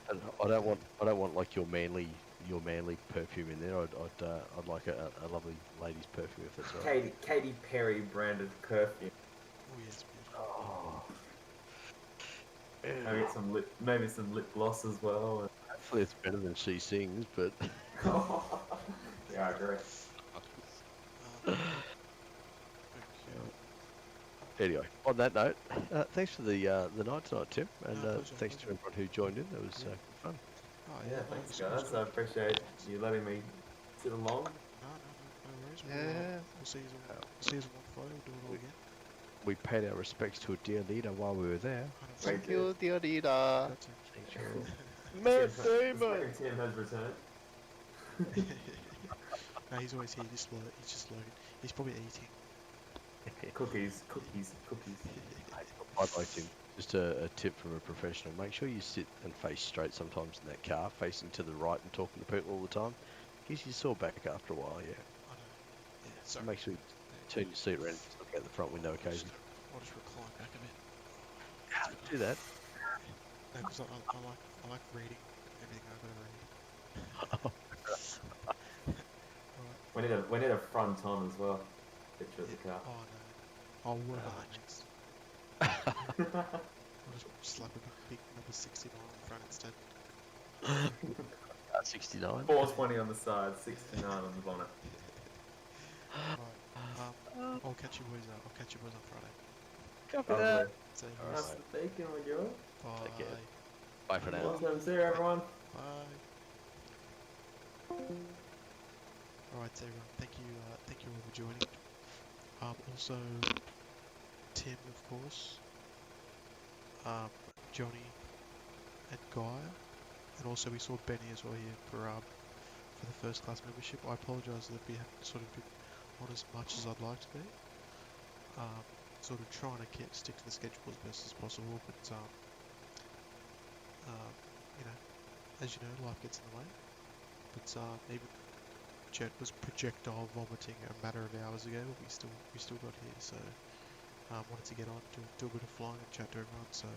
And I don't want like your manly perfume in there. I'd like a lovely lady's perfume if that's all right. Katy Perry branded perfume. Oh yes, beautiful. Oh. Maybe some lip gloss as well. Hopefully it's better than she sings, but Yeah, I agree. Okay. anyway, on that note, thanks for the night tonight, Tim, and No, pleasure, thanks to everyone who joined in. That was Yeah. good fun. Oh Yeah, no, thanks it was guys. good. I appreciate you letting me sit along. No worries. Yeah. We'll see you on Friday. We'll do it all again. We paid our respects to a dear leader while we were there. 100%. Thank you, dear leader. That's it. Thanks for Matt Tim Damon. Tim has returned. No, he's always here. He's just lurking. He's probably eating. Cookies. I'd like to just a tip from a professional. Make sure you sit and face straight sometimes in that car, facing to the right and talking to people all the time. Gives you sore back after a while, yeah. I know. Yeah, So sorry. make sure you turn your seat around and just look out the front window occasionally. I'll just recline back a bit. Do that. No, because I like reading everything I've got to read. Alright We need a front on as well. Picture of the car. Oh no. I'll work on that next. I'll just slap a big number 69 on the front instead. 69. 420 on the side, 69 on the bonnet. Right. I'll catch you boys. I'll catch you boys on Friday. Copy Lovely. that. See you Alright, guys. Nice speaking with you. Bye. Take care. Bye for now. Awesome. See you, everyone. Bye. Alright, everyone. Thank you all for joining. Also, Tim, of course. Johnny and Guy, and also we saw Benny as well here for the first class membership. I apologise that we haven't sort of been on as much as I'd like to be. Sort of trying to stick to the schedule as best as possible, but you know, as you know, life gets in the way. But even Jet was projectile vomiting a matter of hours ago, but we still got here. So wanted to get on, do a bit of flying and chat to everyone. So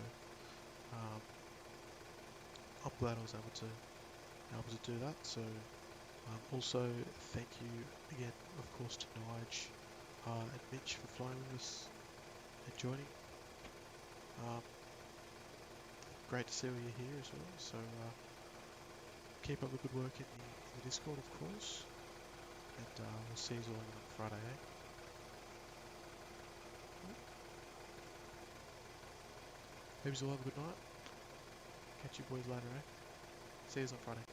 I'm glad I was able to do that. So also thank you again, of course, to Nige and Mitch for flying with us and joining. Great to see all you here as well. So keep up the good work in the Discord, of course, and we'll see you all again on Friday. Hope you all have a good night. Catch you boys later. See you on Friday.